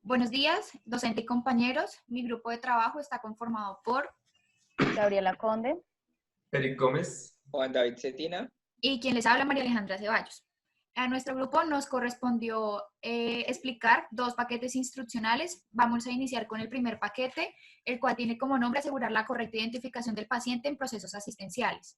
Buenos días, docente y compañeros. Mi grupo de trabajo está conformado por Gabriela Conde, Eric Gómez, Juan David Cetina. y quien les habla, María Alejandra Ceballos. A nuestro grupo nos correspondió explicar dos paquetes instruccionales. Vamos a iniciar con el primer paquete, el cual tiene como nombre asegurar la correcta identificación del paciente en procesos asistenciales.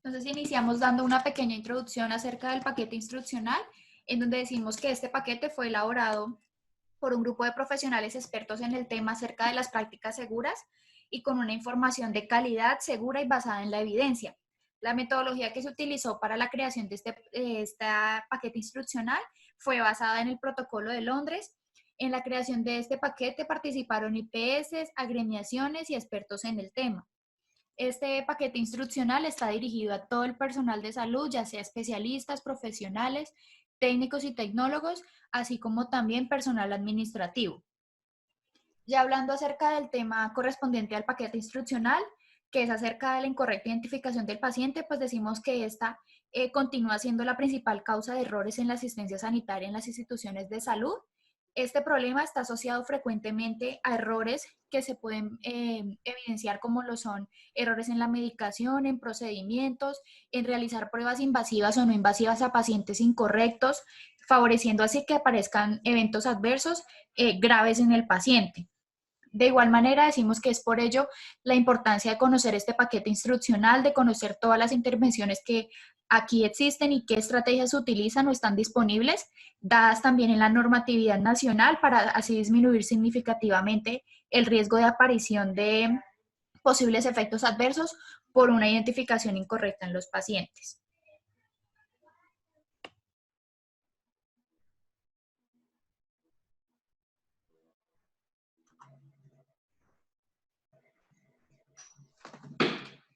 Entonces iniciamos dando una pequeña introducción acerca del paquete instruccional, en donde decimos que este paquete fue elaborado por un grupo de profesionales expertos en el tema acerca de las prácticas seguras y con una información de calidad, segura y basada en la evidencia. La metodología que se utilizó para la creación de este paquete instruccional fue basada en el Protocolo de Londres. En la creación de este paquete participaron IPS, agremiaciones y expertos en el tema. Este paquete instruccional está dirigido a todo el personal de salud, ya sea especialistas, profesionales, técnicos y tecnólogos, así como también personal administrativo. Ya hablando acerca del tema correspondiente al paquete instruccional, que es acerca de la incorrecta identificación del paciente, pues decimos que esta continúa siendo la principal causa de errores en la asistencia sanitaria en las instituciones de salud. Este problema está asociado frecuentemente a errores que se pueden evidenciar como lo son errores en la medicación, en procedimientos, en realizar pruebas invasivas o no invasivas a pacientes incorrectos, favoreciendo así que aparezcan eventos adversos graves en el paciente. De igual manera, decimos que es por ello la importancia de conocer este paquete instruccional, de conocer todas las intervenciones que aquí existen y qué estrategias se utilizan o están disponibles, dadas también en la normatividad nacional, para así disminuir significativamente el riesgo de aparición de posibles efectos adversos por una identificación incorrecta en los pacientes.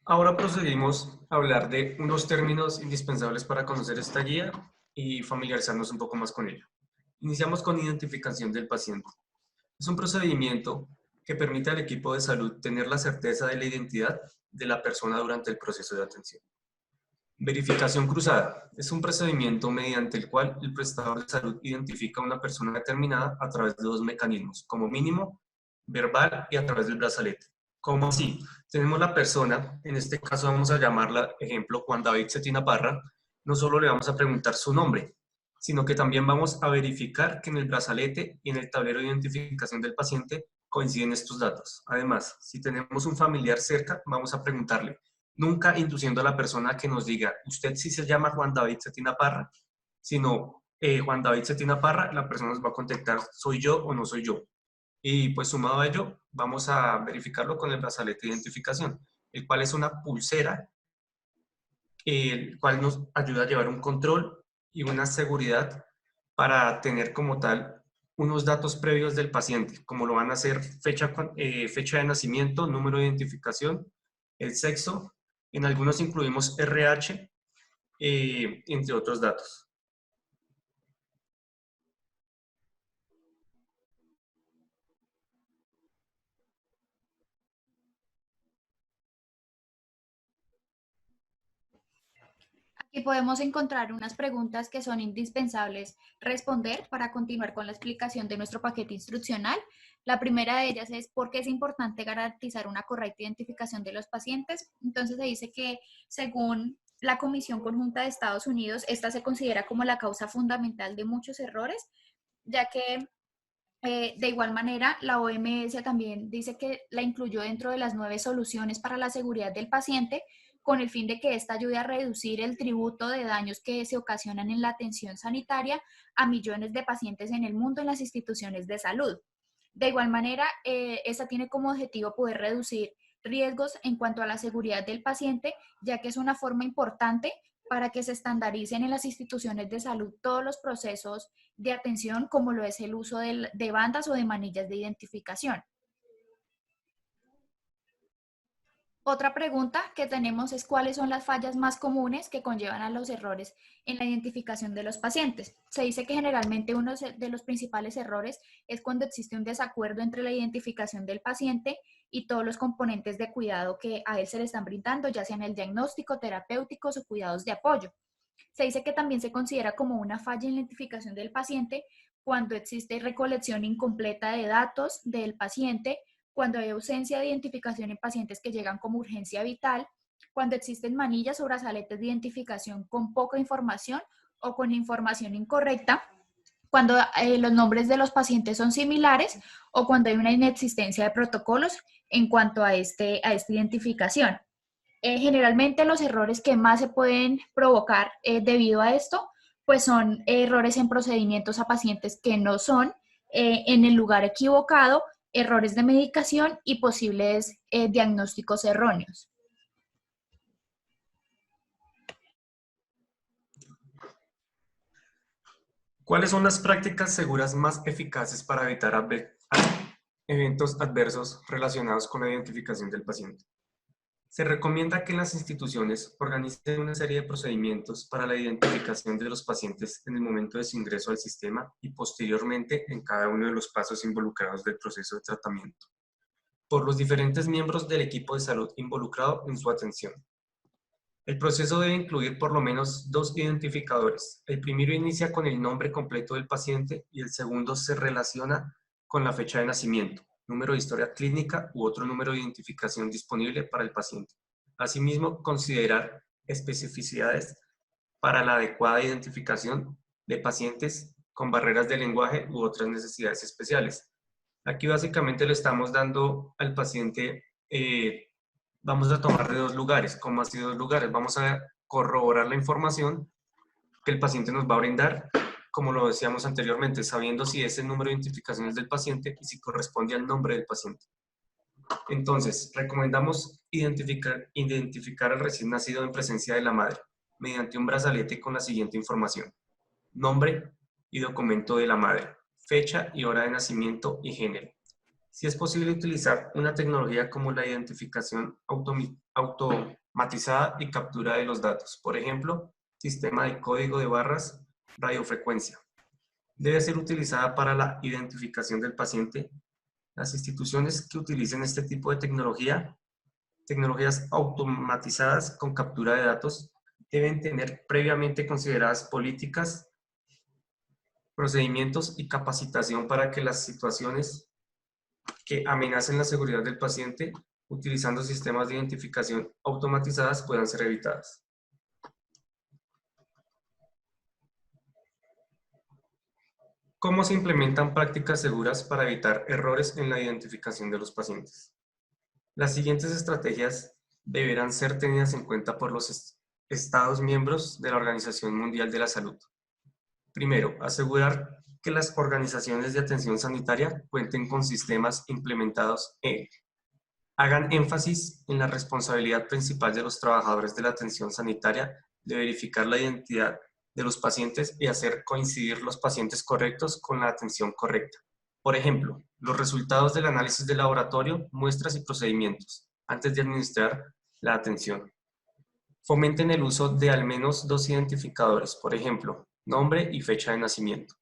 Ahora procedimos a hablar de unos términos indispensables para conocer esta guía y familiarizarnos un poco más con ella. Iniciamos con identificación del paciente. Es un procedimiento que permite al equipo de salud tener la certeza de la identidad de la persona durante el proceso de atención. Verificación cruzada. Es un procedimiento mediante el cual el prestador de salud identifica a una persona determinada a través de dos mecanismos, como mínimo, verbal y a través del brazalete. ¿Cómo así? Tenemos la persona, en este caso vamos a llamarla, ejemplo, Juan David Cetina Parra. No solo le vamos a preguntar su nombre, sino que también vamos a verificar que en el brazalete y en el tablero de identificación del paciente coinciden estos datos. Además, si tenemos un familiar cerca, vamos a preguntarle, nunca induciendo a la persona que nos diga, usted sí se llama Juan David Cetina Parra, sino Juan David Cetina Parra, la persona nos va a contestar, ¿soy yo o no soy yo? Y pues sumado a ello, vamos a verificarlo con el brazalete de identificación, el cual es una pulsera, el cual nos ayuda a llevar un control y una seguridad para tener como tal unos datos previos del paciente, como lo van a ser fecha de nacimiento, número de identificación, el sexo, en algunos incluimos RH, entre otros datos. Aquí podemos encontrar unas preguntas que son indispensables responder para continuar con la explicación de nuestro paquete instruccional. La primera de ellas es ¿por qué es importante garantizar una correcta identificación de los pacientes? Entonces se dice que según la Comisión Conjunta de Estados Unidos, esta se considera como la causa fundamental de muchos errores, ya que de igual manera, la OMS también dice que la incluyó dentro de las 9 soluciones para la seguridad del paciente, con el fin de que ésta ayude a reducir el tributo de daños que se ocasionan en la atención sanitaria a millones de pacientes en el mundo en las instituciones de salud. De igual manera, esta tiene como objetivo poder reducir riesgos en cuanto a la seguridad del paciente, ya que es una forma importante para que se estandaricen en las instituciones de salud todos los procesos de atención, como lo es el uso de bandas o de manillas de identificación. Otra pregunta que tenemos es cuáles son las fallas más comunes que conllevan a los errores en la identificación de los pacientes. Se dice que generalmente uno de los principales errores es cuando existe un desacuerdo entre la identificación del paciente y todos los componentes de cuidado que a él se le están brindando, ya sean el diagnóstico, terapéuticos o cuidados de apoyo. Se dice que también se considera como una falla en la identificación del paciente cuando existe recolección incompleta de datos del paciente, cuando hay ausencia de identificación en pacientes que llegan como urgencia vital, cuando existen manillas o brazaletes de identificación con poca información o con información incorrecta, cuando los nombres de los pacientes son similares o cuando hay una inexistencia de protocolos en cuanto a esta identificación. Generalmente los errores que más se pueden provocar debido a esto, pues son errores en procedimientos a pacientes que no son en el lugar equivocado, errores de medicación y posibles diagnósticos erróneos. ¿Cuáles son las prácticas seguras más eficaces para evitar eventos adversos relacionados con la identificación del paciente? Se recomienda que las instituciones organicen una serie de procedimientos para la identificación de los pacientes en el momento de su ingreso al sistema y posteriormente en cada uno de los pasos involucrados del proceso de tratamiento, por los diferentes miembros del equipo de salud involucrado en su atención. El proceso debe incluir por lo menos 2 identificadores. El primero inicia con el nombre completo del paciente y el segundo se relaciona con la fecha de nacimiento, número de historia clínica u otro número de identificación disponible para el paciente. Asimismo, considerar especificidades para la adecuada identificación de pacientes con barreras de lenguaje u otras necesidades especiales. Aquí básicamente le estamos dando al paciente, vamos a tomar de 2 lugares. ¿Cómo así 2 lugares? Vamos a corroborar la información que el paciente nos va a brindar, como lo decíamos anteriormente, sabiendo si ese número de identificación es del paciente y si corresponde al nombre del paciente. Entonces, recomendamos identificar al recién nacido en presencia de la madre, mediante un brazalete con la siguiente información: nombre y documento de la madre, fecha y hora de nacimiento y género. Si es posible utilizar una tecnología como la identificación automatizada y captura de los datos, por ejemplo, sistema de código de barras, radiofrecuencia. Debe ser utilizada para la identificación del paciente. Las instituciones que utilicen este tipo de tecnologías automatizadas con captura de datos, deben tener previamente consideradas políticas, procedimientos y capacitación para que las situaciones que amenacen la seguridad del paciente utilizando sistemas de identificación automatizadas puedan ser evitadas. ¿Cómo se implementan prácticas seguras para evitar errores en la identificación de los pacientes? Las siguientes estrategias deberán ser tenidas en cuenta por los Estados miembros de la Organización Mundial de la Salud. Primero, asegurar que las organizaciones de atención sanitaria cuenten con sistemas implementados hagan énfasis en la responsabilidad principal de los trabajadores de la atención sanitaria de verificar la identidad de los pacientes y hacer coincidir los pacientes correctos con la atención correcta. Por ejemplo, los resultados del análisis de laboratorio, muestras y procedimientos antes de administrar la atención. Fomenten el uso de al menos 2 identificadores, por ejemplo, nombre y fecha de nacimiento,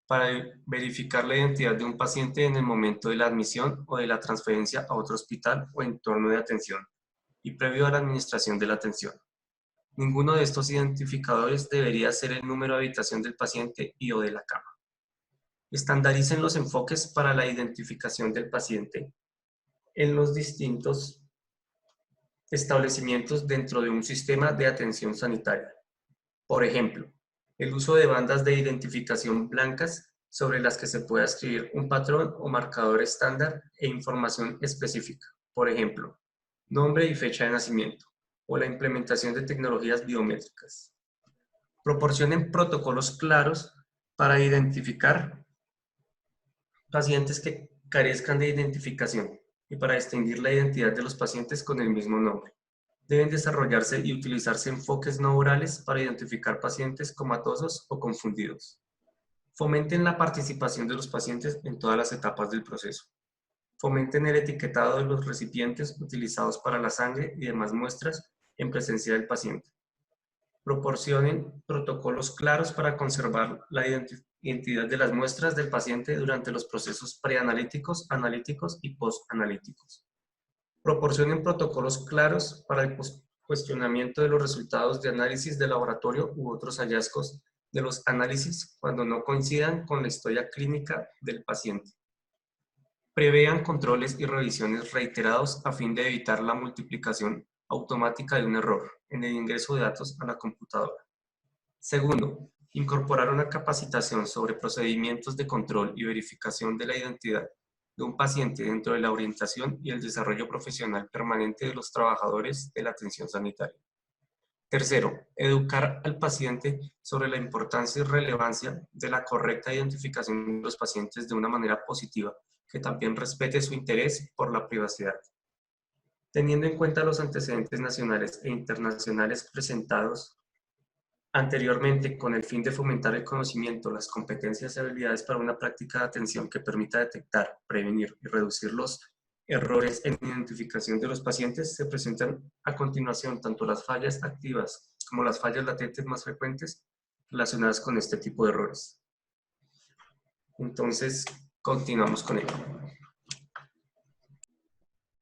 para verificar la identidad de un paciente en el momento de la admisión o de la transferencia a otro hospital o entorno de atención y previo a la administración de la atención. Ninguno de estos identificadores debería ser el número de habitación del paciente y o de la cama. Estandaricen los enfoques para la identificación del paciente en los distintos establecimientos dentro de un sistema de atención sanitaria. Por ejemplo, el uso de bandas de identificación blancas sobre las que se pueda escribir un patrón o marcador estándar e información específica. Por ejemplo, nombre y fecha de nacimiento, o la implementación de tecnologías biométricas. Proporcionen protocolos claros para identificar pacientes que carezcan de identificación y para distinguir la identidad de los pacientes con el mismo nombre. Deben desarrollarse y utilizarse enfoques no orales para identificar pacientes comatosos o confundidos. Fomenten la participación de los pacientes en todas las etapas del proceso. Fomenten el etiquetado de los recipientes utilizados para la sangre y demás muestras en presencia del paciente. Proporcionen protocolos claros para conservar la identidad de las muestras del paciente durante los procesos preanalíticos, analíticos y postanalíticos. Proporcionen protocolos claros para el cuestionamiento de los resultados de análisis de laboratorio u otros hallazgos de los análisis cuando no coincidan con la historia clínica del paciente. Prevean controles y revisiones reiterados a fin de evitar la multiplicación automática de un error en el ingreso de datos a la computadora. Segundo, incorporar una capacitación sobre procedimientos de control y verificación de la identidad de un paciente dentro de la orientación y el desarrollo profesional permanente de los trabajadores de la atención sanitaria. Tercero, educar al paciente sobre la importancia y relevancia de la correcta identificación de los pacientes de una manera positiva, que también respete su interés por la privacidad. Teniendo en cuenta los antecedentes nacionales e internacionales presentados anteriormente, con el fin de fomentar el conocimiento, las competencias y habilidades para una práctica de atención que permita detectar, prevenir y reducir los errores en identificación de los pacientes, se presentan a continuación tanto las fallas activas como las fallas latentes más frecuentes relacionadas con este tipo de errores. Entonces, continuamos con ello.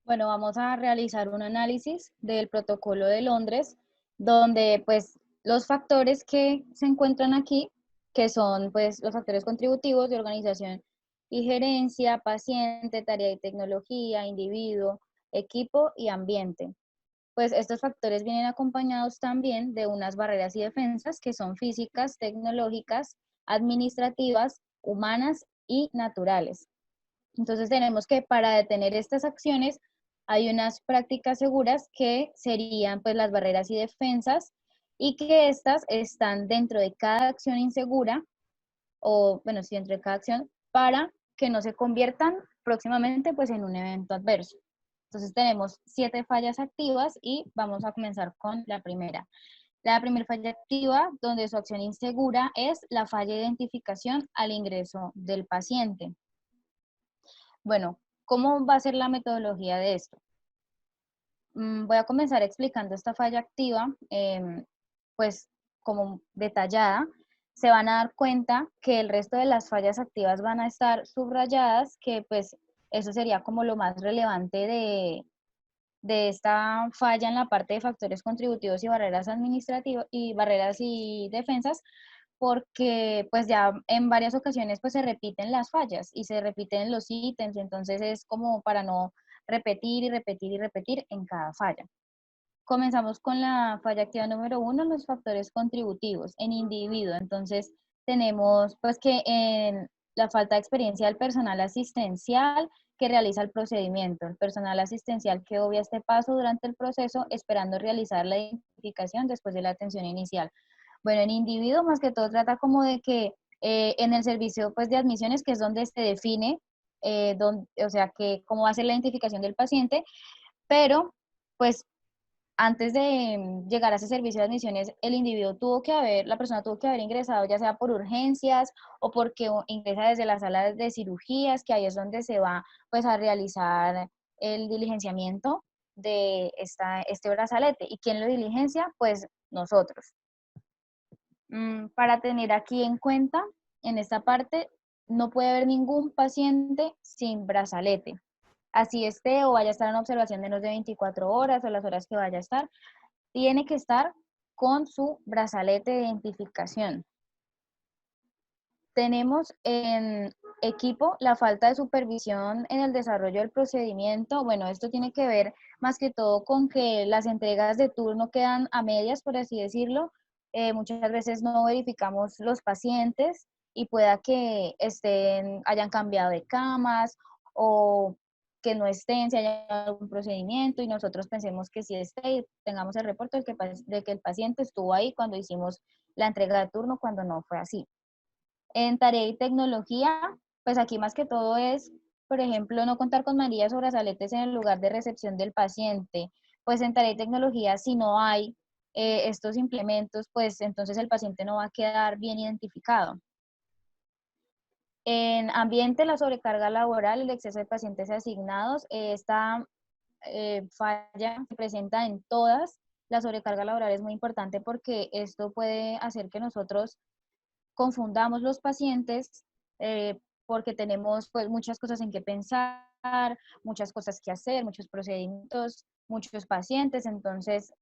Bueno, vamos a realizar un análisis del protocolo de Londres, donde pues los factores que se encuentran aquí, que son pues los factores contributivos de organización y gerencia, paciente, tarea y tecnología, individuo, equipo y ambiente. Pues estos factores vienen acompañados también de unas barreras y defensas que son físicas, tecnológicas, administrativas, humanas y naturales. Entonces tenemos que para detener estas acciones hay unas prácticas seguras que serían pues las barreras y defensas y que estas están dentro de cada acción insegura o bueno, sí, dentro de cada acción para que no se conviertan próximamente pues en un evento adverso. Entonces tenemos 7 fallas activas y vamos a comenzar con la primera. La primera falla activa, donde su acción insegura, es la falla de identificación al ingreso del paciente. Bueno, ¿cómo va a ser la metodología de esto? Voy a comenzar explicando esta falla activa, pues como detallada. Se van a dar cuenta que el resto de las fallas activas van a estar subrayadas, que pues eso sería como lo más relevante de esta falla en la parte de factores contributivos y barreras administrativas y barreras y defensas, porque pues ya en varias ocasiones pues se repiten las fallas y se repiten los ítems, entonces es como para no repetir y repetir y repetir en cada falla. Comenzamos con la falla activa número 1, los factores contributivos en individuo. Entonces tenemos pues que en la falta de experiencia del personal asistencial que realiza el procedimiento. El personal asistencial que obvia este paso durante el proceso esperando realizar la identificación después de la atención inicial. Bueno, en individuo más que todo trata como de que en el servicio pues de admisiones, que es donde se define, o sea, que cómo va a ser la identificación del paciente, pero pues antes de llegar a ese servicio de admisiones, el individuo la persona tuvo que haber ingresado ya sea por urgencias o porque ingresa desde la sala de cirugías, que ahí es donde se va pues a realizar el diligenciamiento de este brazalete. ¿Y quién lo diligencia? Pues nosotros. Para tener aquí en cuenta, en esta parte, no puede haber ningún paciente sin brazalete. Así esté o vaya a estar en observación menos de 24 horas o las horas que vaya a estar, tiene que estar con su brazalete de identificación. Tenemos en equipo la falta de supervisión en el desarrollo del procedimiento. Bueno, esto tiene que ver más que todo con que las entregas de turno quedan a medias, por así decirlo. Muchas veces no verificamos los pacientes y pueda que hayan cambiado de camas o que no estén, si hay algún procedimiento y nosotros pensemos que sí esté y tengamos el reporte de que el paciente estuvo ahí cuando hicimos la entrega de turno, cuando no fue así. En tarea y tecnología, pues aquí más que todo es, por ejemplo, no contar con manillas o brazaletes en el lugar de recepción del paciente. Pues en tarea y tecnología, si no hay estos implementos, pues entonces el paciente no va a quedar bien identificado. En ambiente, la sobrecarga laboral, el exceso de pacientes asignados, esta falla se presenta en todas. La sobrecarga laboral es muy importante porque esto puede hacer que nosotros confundamos los pacientes porque tenemos pues muchas cosas en que pensar, muchas cosas que hacer, muchos procedimientos, muchos pacientes, entonces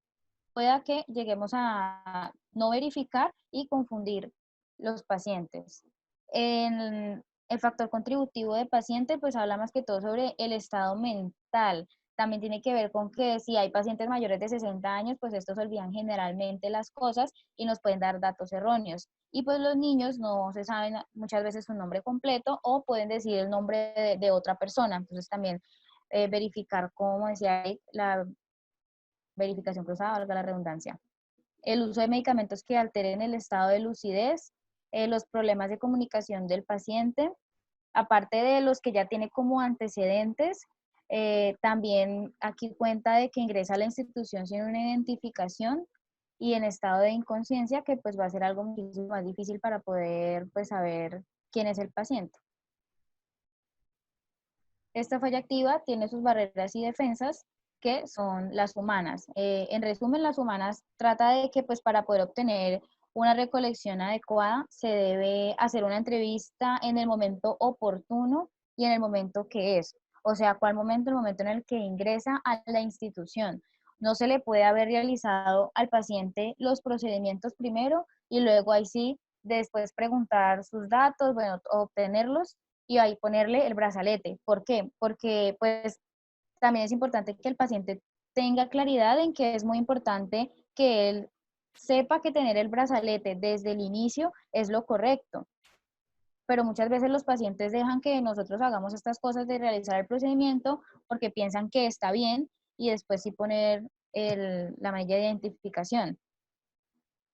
pueda que lleguemos a no verificar y confundir los pacientes. En el factor contributivo de paciente, pues habla más que todo sobre el estado mental. También tiene que ver con que si hay pacientes mayores de 60 años, pues estos olvidan generalmente las cosas y nos pueden dar datos erróneos. Y pues los niños no se saben muchas veces su nombre completo o pueden decir el nombre de otra persona. Entonces también verificar, como decía, la verificación cruzada, valga la redundancia. El uso de medicamentos que alteren el estado de lucidez, los problemas de comunicación del paciente, aparte de los que ya tiene como antecedentes, también aquí cuenta de que ingresa a la institución sin una identificación y en estado de inconsciencia, que pues va a ser algo muchísimo más difícil para poder pues saber quién es el paciente. Esta falla activa tiene sus barreras y defensas, que son las humanas. En resumen, las humanas trata de que pues para poder obtener una recolección adecuada se debe hacer una entrevista en el momento oportuno y en el momento que es. O sea, ¿cuál momento? El momento en el que ingresa a la institución. No se le puede haber realizado al paciente los procedimientos primero y luego ahí sí, después preguntar sus datos, bueno, obtenerlos y ahí ponerle el brazalete. ¿Por qué? Porque pues también es importante que el paciente tenga claridad en que es muy importante que él sepa que tener el brazalete desde el inicio es lo correcto. Pero muchas veces los pacientes dejan que nosotros hagamos estas cosas de realizar el procedimiento porque piensan que está bien y después sí poner la manilla de identificación.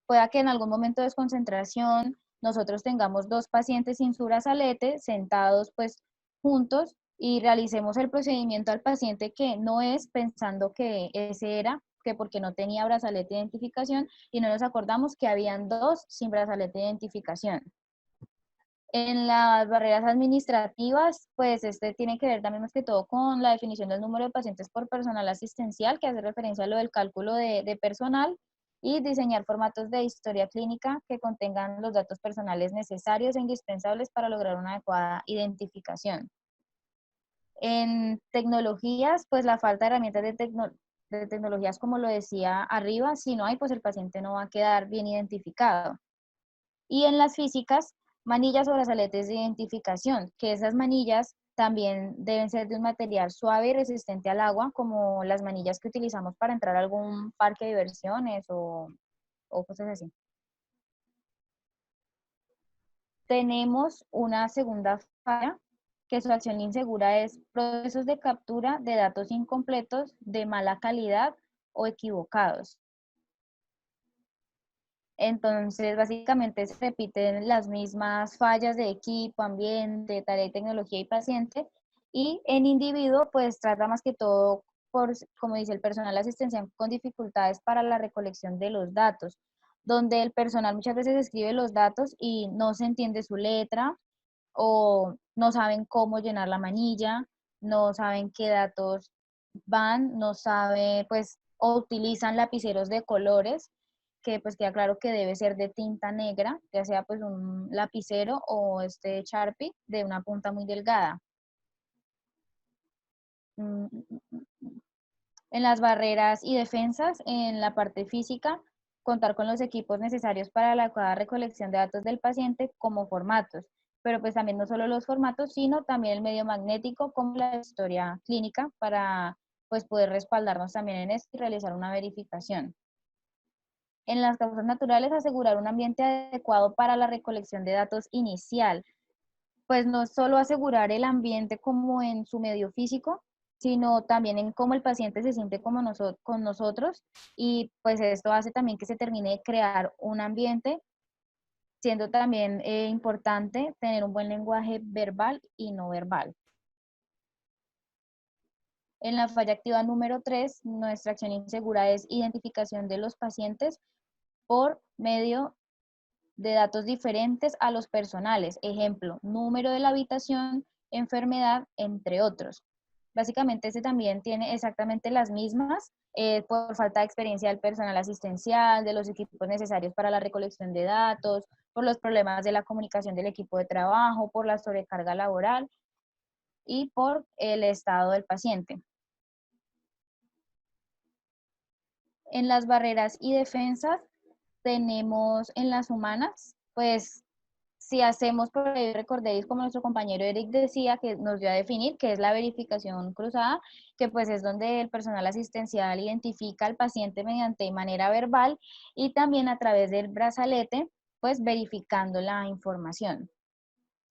Pueda que en algún momento de desconcentración nosotros tengamos dos pacientes sin su brazalete sentados pues juntos y realicemos el procedimiento al paciente que no es pensando que ese era, que porque no tenía brazalete de identificación y no nos acordamos que habían dos sin brazalete de identificación. En las barreras administrativas, pues este tiene que ver también más que todo con la definición del número de pacientes por personal asistencial, que hace referencia a lo del cálculo de personal, y diseñar formatos de historia clínica que contengan los datos personales necesarios e indispensables para lograr una adecuada identificación. En tecnologías, pues la falta de herramientas de tecnologías, como lo decía arriba, si no hay, pues el paciente no va a quedar bien identificado. Y en las físicas, manillas o brazaletes de identificación, que esas manillas también deben ser de un material suave y resistente al agua, como las manillas que utilizamos para entrar a algún parque de diversiones o cosas así. Tenemos una segunda falla, que su acción insegura es procesos de captura de datos incompletos, de mala calidad o equivocados. Entonces, básicamente se repiten las mismas fallas de equipo, ambiente, tarea y tecnología y paciente. Y en individuo, pues trata más que todo por, como dice el personal asistencial, con dificultades para la recolección de los datos, donde el personal muchas veces escribe los datos y no se entiende su letra o no saben cómo llenar la manilla, no saben qué datos van, no saben, pues, o utilizan lapiceros de colores que pues queda claro que debe ser de tinta negra, ya sea pues un lapicero o este Sharpie de una punta muy delgada. En las barreras y defensas, en la parte física, contar con los equipos necesarios para la adecuada recolección de datos del paciente como formatos, pero pues también no solo los formatos, sino también el medio magnético como la historia clínica para pues poder respaldarnos también en esto y realizar una verificación. En las causas naturales, asegurar un ambiente adecuado para la recolección de datos inicial, pues no solo asegurar el ambiente como en su medio físico, sino también en cómo el paciente se siente como con nosotros y pues esto hace también que se termine de crear un ambiente, siendo también importante tener un buen lenguaje verbal y no verbal. En la falla activa número 3, nuestra acción insegura es identificación de los pacientes por medio de datos diferentes a los personales, ejemplo, número de la habitación, enfermedad, entre otros. Básicamente este también tiene exactamente las mismas, por falta de experiencia del personal asistencial, de los equipos necesarios para la recolección de datos, por los problemas de la comunicación del equipo de trabajo, por la sobrecarga laboral y por el estado del paciente. En las barreras y defensas tenemos en las humanas, pues si hacemos, por ahí recordéis como nuestro compañero Eric decía, que nos dio a definir, que es la verificación cruzada, que pues es donde el personal asistencial identifica al paciente mediante manera verbal y también a través del brazalete, pues verificando la información.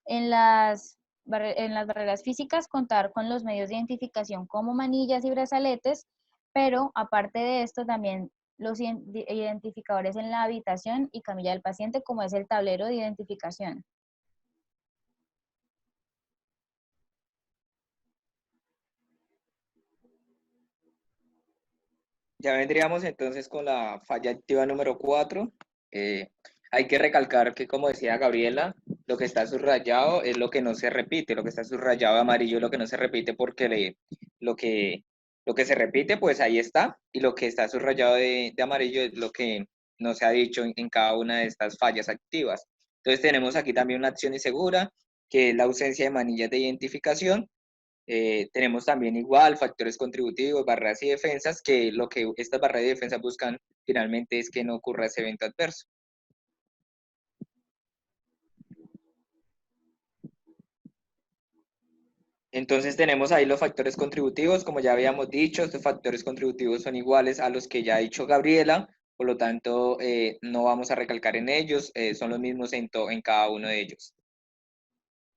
En las barreras físicas, contar con los medios de identificación como manillas y brazaletes, pero aparte de esto también los identificadores en la habitación y camilla del paciente, como es el tablero de identificación. Ya vendríamos entonces con la falla activa número 4. Hay que recalcar que, como decía Gabriela, lo que está subrayado es lo que no se repite, lo que está subrayado de amarillo es lo que no se repite porque lo que se repite, pues ahí está, y lo que está subrayado de amarillo es lo que no se ha dicho en cada una de estas fallas activas. Entonces tenemos aquí también una acción insegura, que es la ausencia de manillas de identificación. Tenemos también igual factores contributivos, barreras y defensas, que lo que estas barreras y defensas buscan finalmente es que no ocurra ese evento adverso. Entonces tenemos ahí los factores contributivos, como ya habíamos dicho, estos factores contributivos son iguales a los que ya ha dicho Gabriela, por lo tanto no vamos a recalcar en ellos, son los mismos en cada uno de ellos.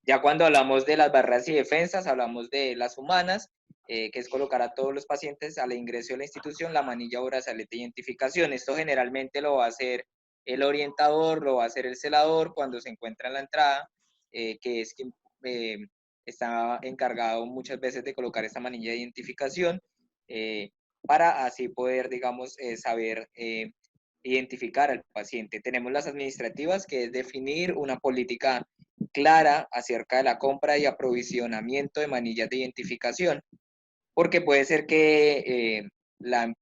Ya cuando hablamos de las barreras y defensas, hablamos de las humanas, que es colocar a todos los pacientes al ingreso de la institución la manilla o brazalete de identificación. Esto generalmente lo va a hacer el orientador, lo va a hacer el celador cuando se encuentra en la entrada, que es quien está encargado muchas veces de colocar esta manilla de identificación, para así poder, digamos, saber identificar al paciente. Tenemos las administrativas, que es definir una política clara acerca de la compra y aprovisionamiento de manillas de identificación, porque puede ser que la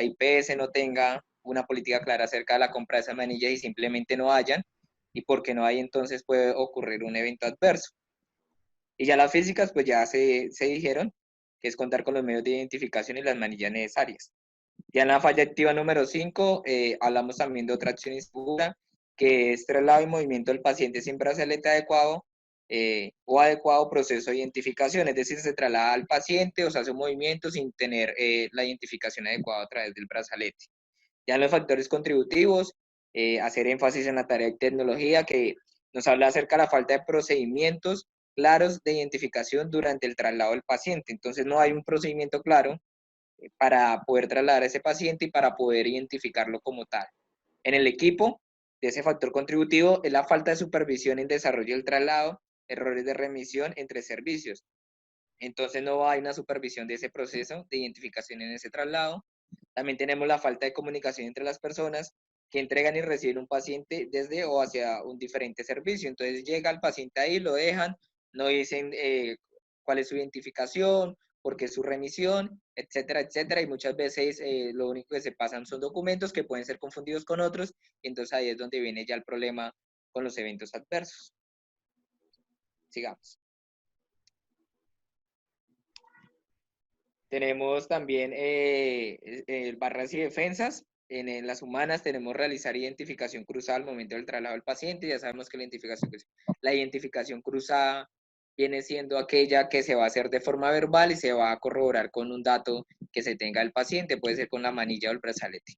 IPS no tenga una política clara acerca de la compra de esas manillas y simplemente no hayan, y porque no hay, entonces puede ocurrir un evento adverso. Y ya las físicas, pues ya se dijeron, que es contar con los medios de identificación y las manillas necesarias. Ya en la falla activa número 5, hablamos también de otra acción insegura, que es traslado y movimiento del paciente sin brazalete adecuado o adecuado proceso de identificación, es decir, se traslada al paciente o se hace un movimiento sin tener la identificación adecuada a través del brazalete. Ya en los factores contributivos, hacer énfasis en la tarea de tecnología, que nos habla acerca de la falta de procedimientos claros de identificación durante el traslado del paciente. Entonces no hay un procedimiento claro para poder trasladar a ese paciente y para poder identificarlo como tal. En el equipo de ese factor contributivo es la falta de supervisión en desarrollo del traslado, errores de remisión entre servicios. Entonces no hay una supervisión de ese proceso de identificación en ese traslado. También tenemos la falta de comunicación entre las personas que entregan y reciben un paciente desde o hacia un diferente servicio. Entonces llega el paciente ahí, lo dejan, no dicen cuál es su identificación, por qué es su remisión, etcétera, etcétera. Y muchas veces lo único que se pasan son documentos que pueden ser confundidos con otros. Y entonces ahí es donde viene ya el problema con los eventos adversos. Sigamos. Tenemos también barras y defensas. En las humanas tenemos realizar identificación cruzada al momento del traslado del paciente. Ya sabemos que la identificación cruzada viene siendo aquella que se va a hacer de forma verbal y se va a corroborar con un dato que se tenga del paciente, puede ser con la manilla o el brazalete.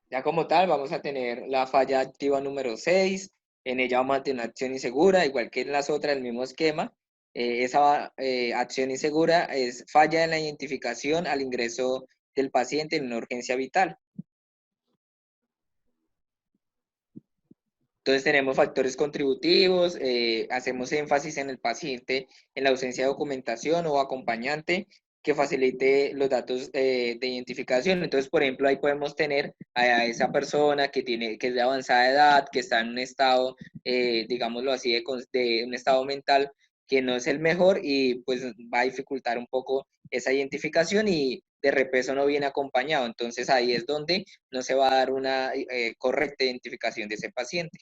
Ya como tal, vamos a tener la falla activa número 6. En ella vamos a tener una acción insegura, igual que en las otras, el mismo esquema. Esa acción insegura es falla en la identificación al ingreso del paciente en una urgencia vital. Entonces tenemos factores contributivos, hacemos énfasis en el paciente, en la ausencia de documentación o acompañante que facilite los datos de identificación. Entonces, por ejemplo, ahí podemos tener a esa persona que es de avanzada edad, que está en un estado, digámoslo así, de un estado mental que no es el mejor y pues va a dificultar un poco esa identificación y de repeso no viene acompañado. Entonces, ahí es donde no se va a dar una correcta identificación de ese paciente.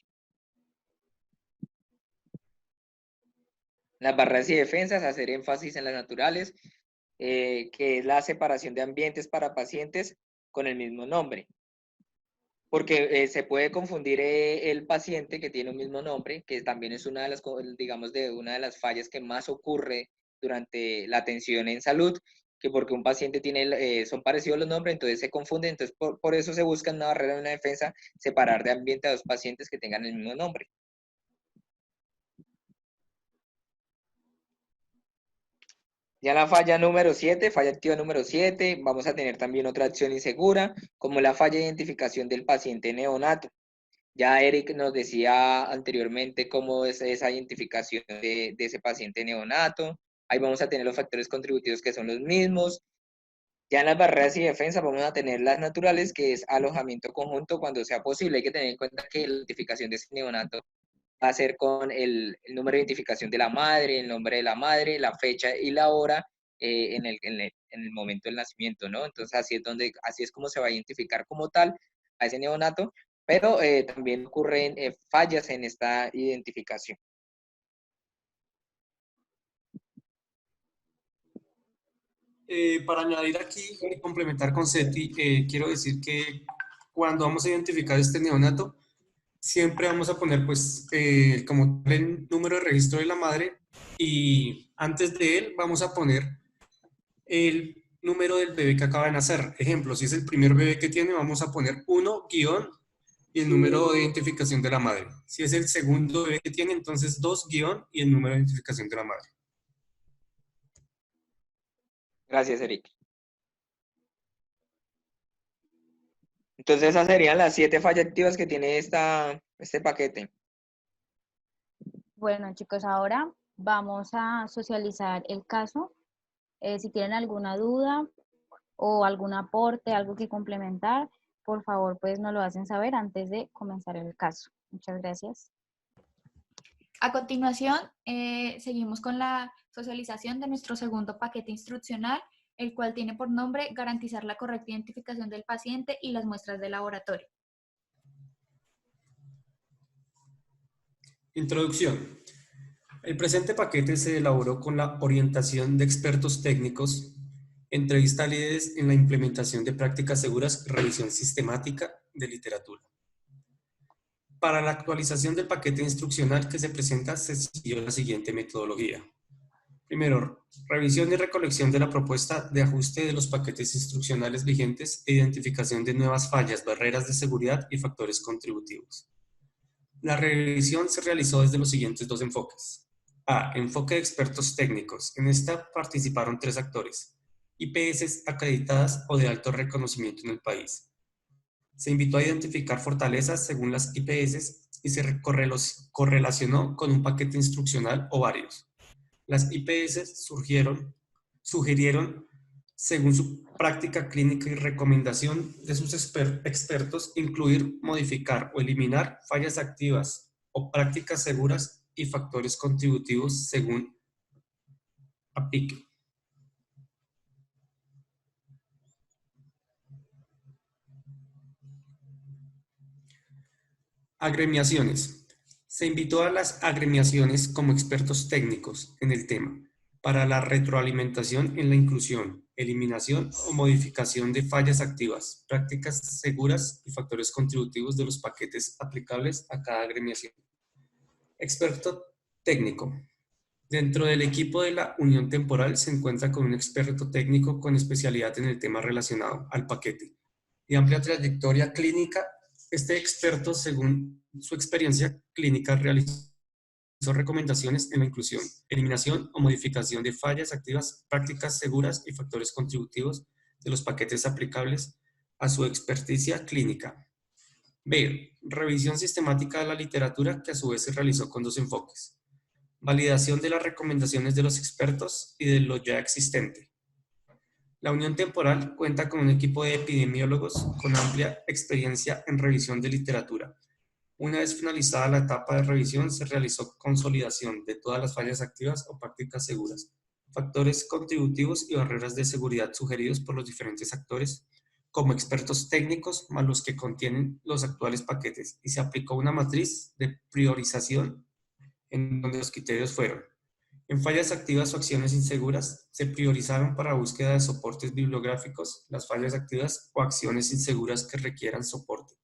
Las barreras y defensas, hacer énfasis en las naturales, que es la separación de ambientes para pacientes con el mismo nombre. Porque se puede confundir el paciente que tiene un mismo nombre, que también es una de las, digamos, una de las fallas que más ocurre durante la atención en salud, que porque un paciente tiene, son parecidos los nombres, entonces se confunden, entonces por eso se busca en una barrera de una defensa separar de ambiente a dos pacientes que tengan el mismo nombre. Ya la falla número 7, falla activa número 7, vamos a tener también otra acción insegura, como la falla de identificación del paciente neonato. Ya Eric nos decía anteriormente cómo es esa identificación de ese paciente neonato. Ahí vamos a tener los factores contributivos que son los mismos. Ya en las barreras y defensas vamos a tener las naturales, que es alojamiento conjunto cuando sea posible. Hay que tener en cuenta que la identificación de ese neonato va a ser con el número de identificación de la madre, el nombre de la madre, la fecha y la hora en el momento del nacimiento, ¿no? Entonces así es como se va a identificar como tal a ese neonato, pero también ocurren fallas en esta identificación. Para añadir aquí y complementar con Seti, quiero decir que cuando vamos a identificar este neonato, siempre vamos a poner pues como el número de registro de la madre y antes de él vamos a poner el número del bebé que acaba de nacer. Ejemplo, si es el primer bebé que tiene, vamos a poner 1 guión y el número de identificación de la madre. Si es el segundo bebé que tiene, entonces 2 guión y el número de identificación de la madre. Gracias, Eric. Entonces esas serían las 7 fallas activas que tiene este paquete. Bueno, chicos, ahora vamos a socializar el caso. Si tienen alguna duda o algún aporte, algo que complementar, por favor, pues nos lo hacen saber antes de comenzar el caso. Muchas gracias. A continuación, seguimos con la socialización de nuestro segundo paquete instruccional, el cual tiene por nombre garantizar la correcta identificación del paciente y las muestras de laboratorio. Introducción. El presente paquete se elaboró con la orientación de expertos técnicos, entrevista a líderes en la implementación de prácticas seguras, revisión sistemática de literatura. Para la actualización del paquete instruccional que se presenta se siguió la siguiente metodología. Primero, revisión y recolección de la propuesta de ajuste de los paquetes instruccionales vigentes e identificación de nuevas fallas, barreras de seguridad y factores contributivos. La revisión se realizó desde los siguientes 2 enfoques. A. Enfoque de expertos técnicos. En esta participaron 3 actores, IPS acreditadas o de alto reconocimiento en el país. Se invitó a identificar fortalezas según las IPS y se correlacionó con un paquete instruccional o varios. Las IPS sugirieron, según su práctica clínica y recomendación de sus expertos, incluir, modificar o eliminar fallas activas o prácticas seguras y factores contributivos según APIC. Agremiaciones. Se invitó a las agremiaciones como expertos técnicos en el tema para la retroalimentación en la inclusión, eliminación o modificación de fallas activas, prácticas seguras y factores contributivos de los paquetes aplicables a cada agremiación. Experto técnico. Dentro del equipo de la unión temporal se encuentra con un experto técnico con especialidad en el tema relacionado al paquete y amplia trayectoria clínica. Este experto, según su experiencia clínica, realizó recomendaciones en la inclusión, eliminación o modificación de fallas activas, prácticas seguras y factores contributivos de los paquetes aplicables a su experticia clínica. B. Revisión sistemática de la literatura, que a su vez se realizó con 2 enfoques. Validación de las recomendaciones de los expertos y de lo ya existente. La Unión Temporal cuenta con un equipo de epidemiólogos con amplia experiencia en revisión de literatura. Una vez finalizada la etapa de revisión, se realizó consolidación de todas las fallas activas o prácticas seguras, factores contributivos y barreras de seguridad sugeridos por los diferentes actores como expertos técnicos más los que contienen los actuales paquetes, y se aplicó una matriz de priorización en donde los criterios fueron: en fallas activas o acciones inseguras, se priorizaron para búsqueda de soportes bibliográficos las fallas activas o acciones inseguras que requieran soporte.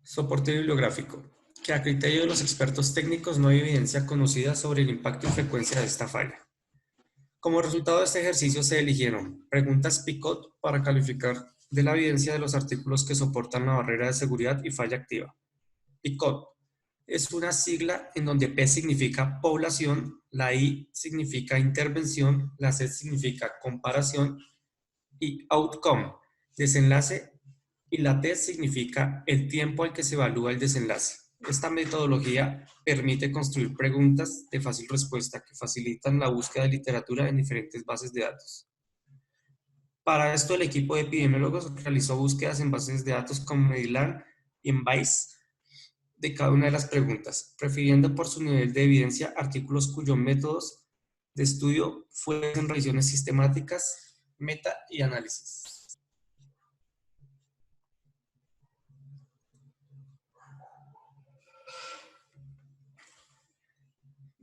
Soporte bibliográfico. Que a criterio de los expertos técnicos no hay evidencia conocida sobre el impacto y frecuencia de esta falla. Como resultado de este ejercicio se eligieron preguntas PICOT para calificar de la evidencia de los artículos que soportan la barrera de seguridad y falla activa. PICOT es una sigla en donde P significa población, la I significa intervención, la C significa comparación y outcome, desenlace, y la T significa el tiempo al que se evalúa el desenlace. Esta metodología permite construir preguntas de fácil respuesta que facilitan la búsqueda de literatura en diferentes bases de datos. Para esto, el equipo de epidemiólogos realizó búsquedas en bases de datos como Medilab y en Bayes de cada una de las preguntas, prefiriendo por su nivel de evidencia artículos cuyos métodos de estudio fueron revisiones sistemáticas, meta y análisis.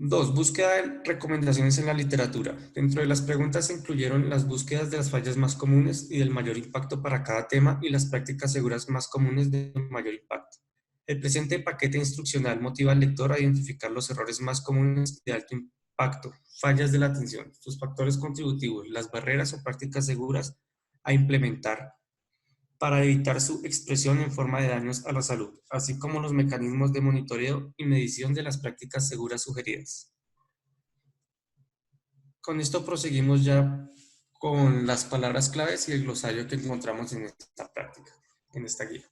2. Búsqueda de recomendaciones en la literatura. Dentro de las preguntas se incluyeron las búsquedas de las fallas más comunes y del mayor impacto para cada tema y las prácticas seguras más comunes de mayor impacto. El presente paquete instruccional motiva al lector a identificar los errores más comunes de alto impacto, fallas de la atención, sus factores contributivos, las barreras o prácticas seguras a implementar para evitar su expresión en forma de daños a la salud, así como los mecanismos de monitoreo y medición de las prácticas seguras sugeridas. Con esto proseguimos ya con las palabras claves y el glosario que encontramos en esta práctica, en esta guía.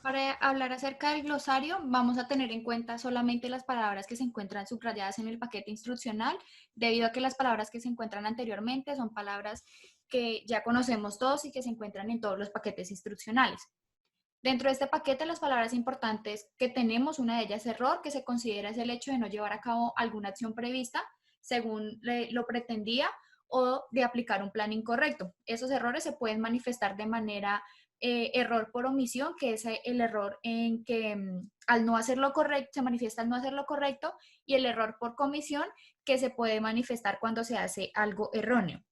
Para hablar acerca del glosario, vamos a tener en cuenta solamente las palabras que se encuentran subrayadas en el paquete instruccional, debido a que las palabras que se encuentran anteriormente son palabras que ya conocemos todos y que se encuentran en todos los paquetes instruccionales. Dentro de este paquete, las palabras importantes que tenemos, una de ellas es error, que se considera es el hecho de no llevar a cabo alguna acción prevista según lo pretendía o de aplicar un plan incorrecto. Esos errores se pueden manifestar de manera error por omisión, que es el error en que al no hacerlo correcto, se manifiesta al no hacerlo correcto, y el error por comisión, que se puede manifestar cuando se hace algo erróneo.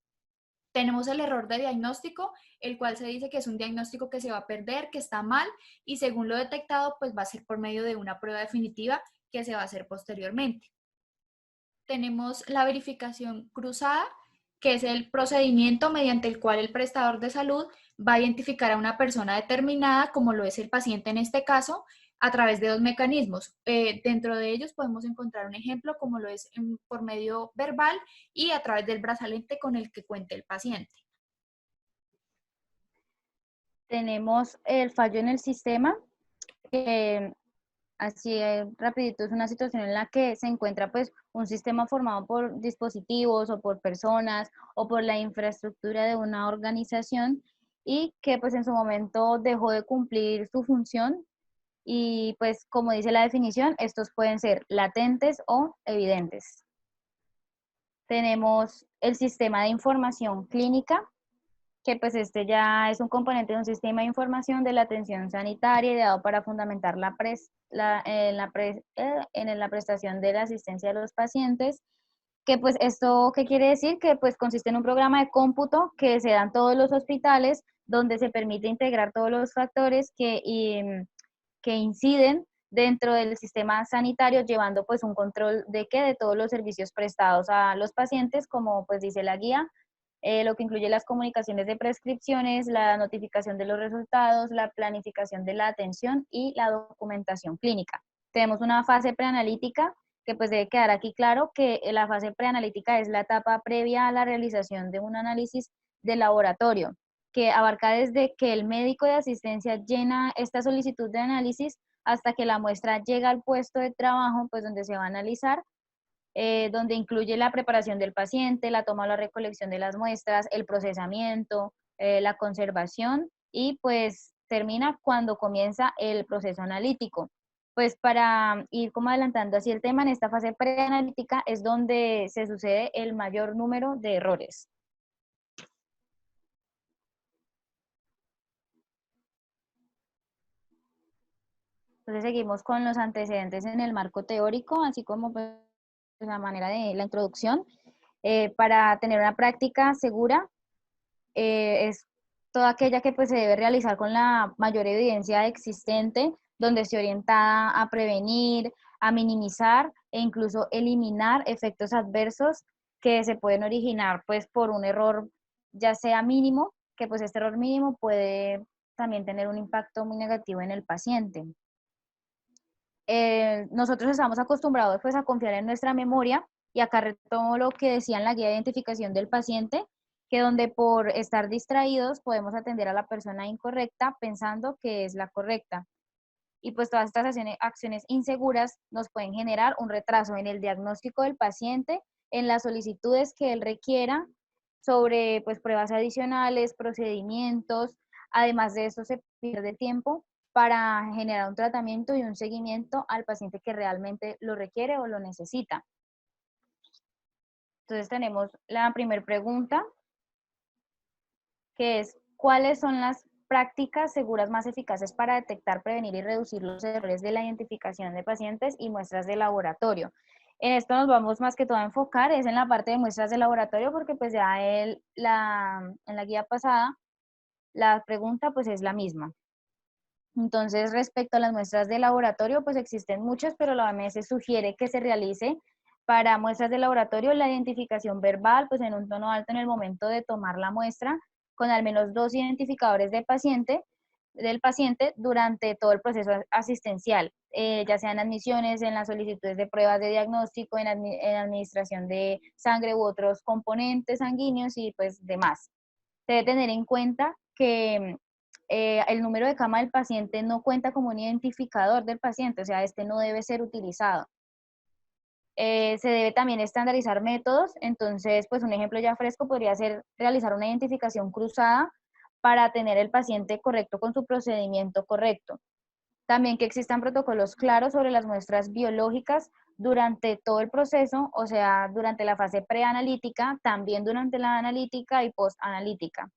Tenemos el error de diagnóstico, el cual se dice que es un diagnóstico que se va a perder, que está mal, y según lo detectado, pues va a ser por medio de una prueba definitiva que se va a hacer posteriormente. Tenemos la verificación cruzada, que es el procedimiento mediante el cual el prestador de salud va a identificar a una persona determinada, como lo es el paciente en este caso, a través de dos mecanismos. Dentro de ellos podemos encontrar un ejemplo como lo es por medio verbal y a través del brazalete con el que cuente el paciente. Tenemos el fallo en el sistema, que así rapidito es una situación en la que se encuentra pues un sistema formado por dispositivos o por personas o por la infraestructura de una organización y que pues en su momento dejó de cumplir su función. Y pues como dice la definición, estos pueden ser latentes o evidentes. Tenemos el sistema de información clínica, que pues este ya es un componente de un sistema de información de la atención sanitaria ideado para fundamentar la prestación de la asistencia a los pacientes. Que pues esto, ¿qué quiere decir? Que pues consiste en un programa de cómputo que se da en todos los hospitales, donde se permite integrar todos los factores que inciden dentro del sistema sanitario, llevando pues un control de todos los servicios prestados a los pacientes, como pues dice la guía, lo que incluye las comunicaciones de prescripciones, la notificación de los resultados, la planificación de la atención y la documentación clínica. Tenemos una fase preanalítica, que pues debe quedar aquí claro que la fase preanalítica es la etapa previa a la realización de un análisis de laboratorio, que abarca desde que el médico de asistencia llena esta solicitud de análisis hasta que la muestra llega al puesto de trabajo, pues donde se va a analizar, donde incluye la preparación del paciente, la toma o la recolección de las muestras, el procesamiento, la conservación y pues termina cuando comienza el proceso analítico. Pues para ir como adelantando así el tema, en esta fase preanalítica es donde se sucede el mayor número de errores. Entonces seguimos con los antecedentes en el marco teórico, así como pues, la manera de la introducción. Para tener una práctica segura es toda aquella que pues, se debe realizar con la mayor evidencia existente, donde esté orientada a prevenir, a minimizar e incluso eliminar efectos adversos que se pueden originar pues, por un error ya sea mínimo, que pues este error mínimo puede también tener un impacto muy negativo en el paciente. Nosotros estamos acostumbrados pues a confiar en nuestra memoria y acá retomo lo que decía en la guía de identificación del paciente, que donde por estar distraídos podemos atender a la persona incorrecta pensando que es la correcta. Y pues todas estas acciones inseguras nos pueden generar un retraso en el diagnóstico del paciente, en las solicitudes que él requiera sobre pues pruebas adicionales, procedimientos. Además de eso se pierde tiempo para generar un tratamiento y un seguimiento al paciente que realmente lo requiere o lo necesita. Entonces tenemos la primera pregunta, que es, ¿cuáles son las prácticas seguras más eficaces para detectar, prevenir y reducir los errores de la identificación de pacientes y muestras de laboratorio? En esto nos vamos más que todo a enfocar, es en la parte de muestras de laboratorio, porque pues ya en la guía pasada la pregunta pues es la misma. Entonces, respecto a las muestras de laboratorio, pues existen muchas, pero la OMS sugiere que se realice para muestras de laboratorio la identificación verbal, pues en un tono alto en el momento de tomar la muestra, con al menos 2 identificadores del paciente durante todo el proceso asistencial, ya sean admisiones, en las solicitudes de pruebas de diagnóstico, en administración de sangre u otros componentes sanguíneos y pues demás. Se debe tener en cuenta que el número de cama del paciente no cuenta como un identificador del paciente, o sea, este no debe ser utilizado. Se debe también estandarizar métodos, entonces, pues un ejemplo ya fresco podría ser realizar una identificación cruzada para tener el paciente correcto con su procedimiento correcto. También que existan protocolos claros sobre las muestras biológicas durante todo el proceso, o sea, durante la fase preanalítica, también durante la analítica y postanalítica.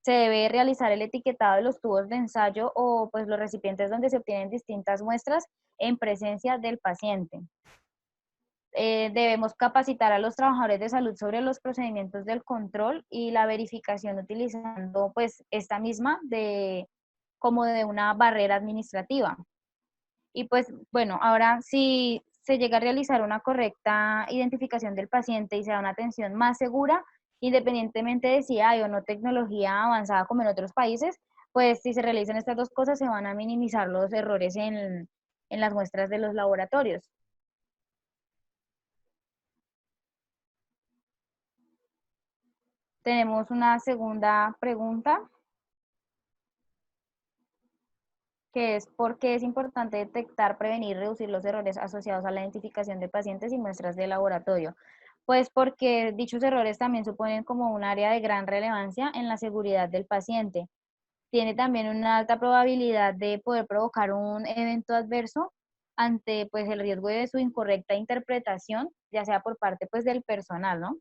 Se debe realizar el etiquetado de los tubos de ensayo o pues los recipientes donde se obtienen distintas muestras en presencia del paciente. Debemos capacitar a los trabajadores de salud sobre los procedimientos del control y la verificación utilizando pues esta misma como de una barrera administrativa. Y pues bueno, ahora si se llega a realizar una correcta identificación del paciente y se da una atención más segura, independientemente de si hay o no tecnología avanzada como en otros países, pues si se realizan estas dos cosas se van a minimizar los errores en las muestras de los laboratorios. Tenemos una segunda pregunta, que es ¿por qué es importante detectar, prevenir y reducir los errores asociados a la identificación de pacientes y muestras de laboratorio? Pues porque dichos errores también suponen como un área de gran relevancia en la seguridad del paciente. Tiene también una alta probabilidad de poder provocar un evento adverso ante pues el riesgo de su incorrecta interpretación, ya sea por parte pues del personal, ¿no?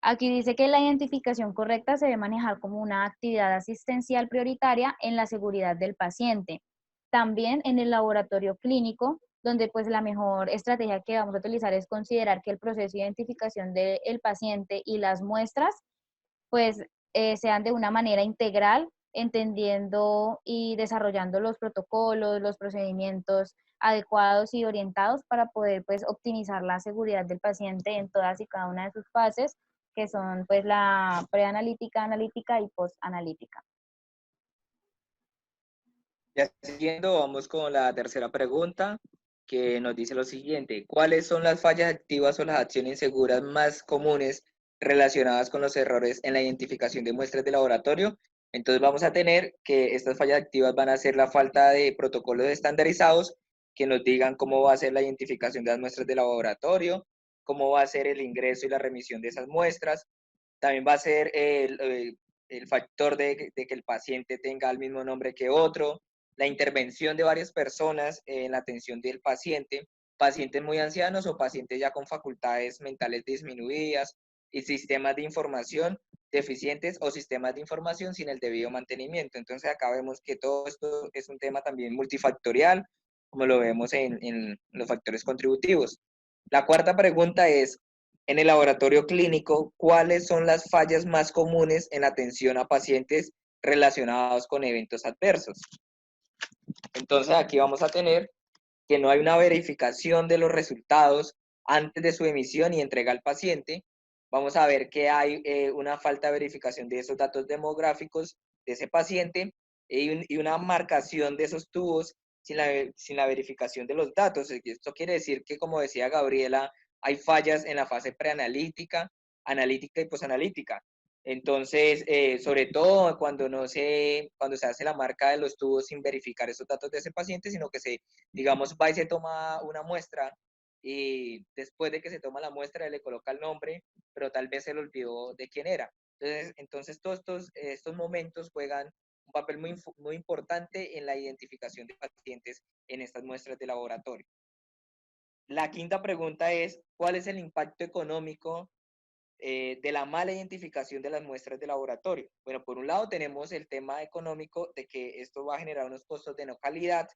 Aquí dice que la identificación correcta se debe manejar como una actividad asistencial prioritaria en la seguridad del paciente. También en el laboratorio clínico, donde pues la mejor estrategia que vamos a utilizar es considerar que el proceso de identificación del paciente y las muestras pues sean de una manera integral, entendiendo y desarrollando los protocolos, los procedimientos adecuados y orientados para poder pues optimizar la seguridad del paciente en todas y cada una de sus fases, que son pues la preanalítica, analítica y postanalítica. Ya siguiendo, vamos con la tercera pregunta, que nos dice lo siguiente: ¿cuáles son las fallas activas o las acciones inseguras más comunes relacionadas con los errores en la identificación de muestras de laboratorio? Entonces vamos a tener que estas fallas activas van a ser la falta de protocolos estandarizados que nos digan cómo va a ser la identificación de las muestras de laboratorio, cómo va a ser el ingreso y la remisión de esas muestras. También va a ser el factor de que el paciente tenga el mismo nombre que otro, la intervención de varias personas en la atención del paciente, pacientes muy ancianos o pacientes ya con facultades mentales disminuidas, y sistemas de información deficientes o sistemas de información sin el debido mantenimiento. Entonces acá vemos que todo esto es un tema también multifactorial, como lo vemos en los factores contributivos. La cuarta pregunta es: en el laboratorio clínico, ¿cuáles son las fallas más comunes en la atención a pacientes relacionados con eventos adversos? Entonces aquí vamos a tener que no hay una verificación de los resultados antes de su emisión y entrega al paciente. Vamos a ver que hay una falta de verificación de esos datos demográficos de ese paciente y una marcación de esos tubos sin la verificación de los datos. Esto quiere decir que, como decía Gabriela, hay fallas en la fase preanalítica, analítica y posanalítica. Entonces, sobre todo cuando se hace la marca de los tubos sin verificar esos datos de ese paciente, sino que digamos, va y se toma una muestra y después de que se toma la muestra le coloca el nombre, pero tal vez se le olvidó de quién era. Entonces todos estos momentos juegan un papel muy importante en la identificación de pacientes en estas muestras de laboratorio. La quinta pregunta es: ¿cuál es el impacto económico de la mala identificación de las muestras de laboratorio? Bueno, por un lado tenemos el tema económico de que esto va a generar unos costos de no calidad,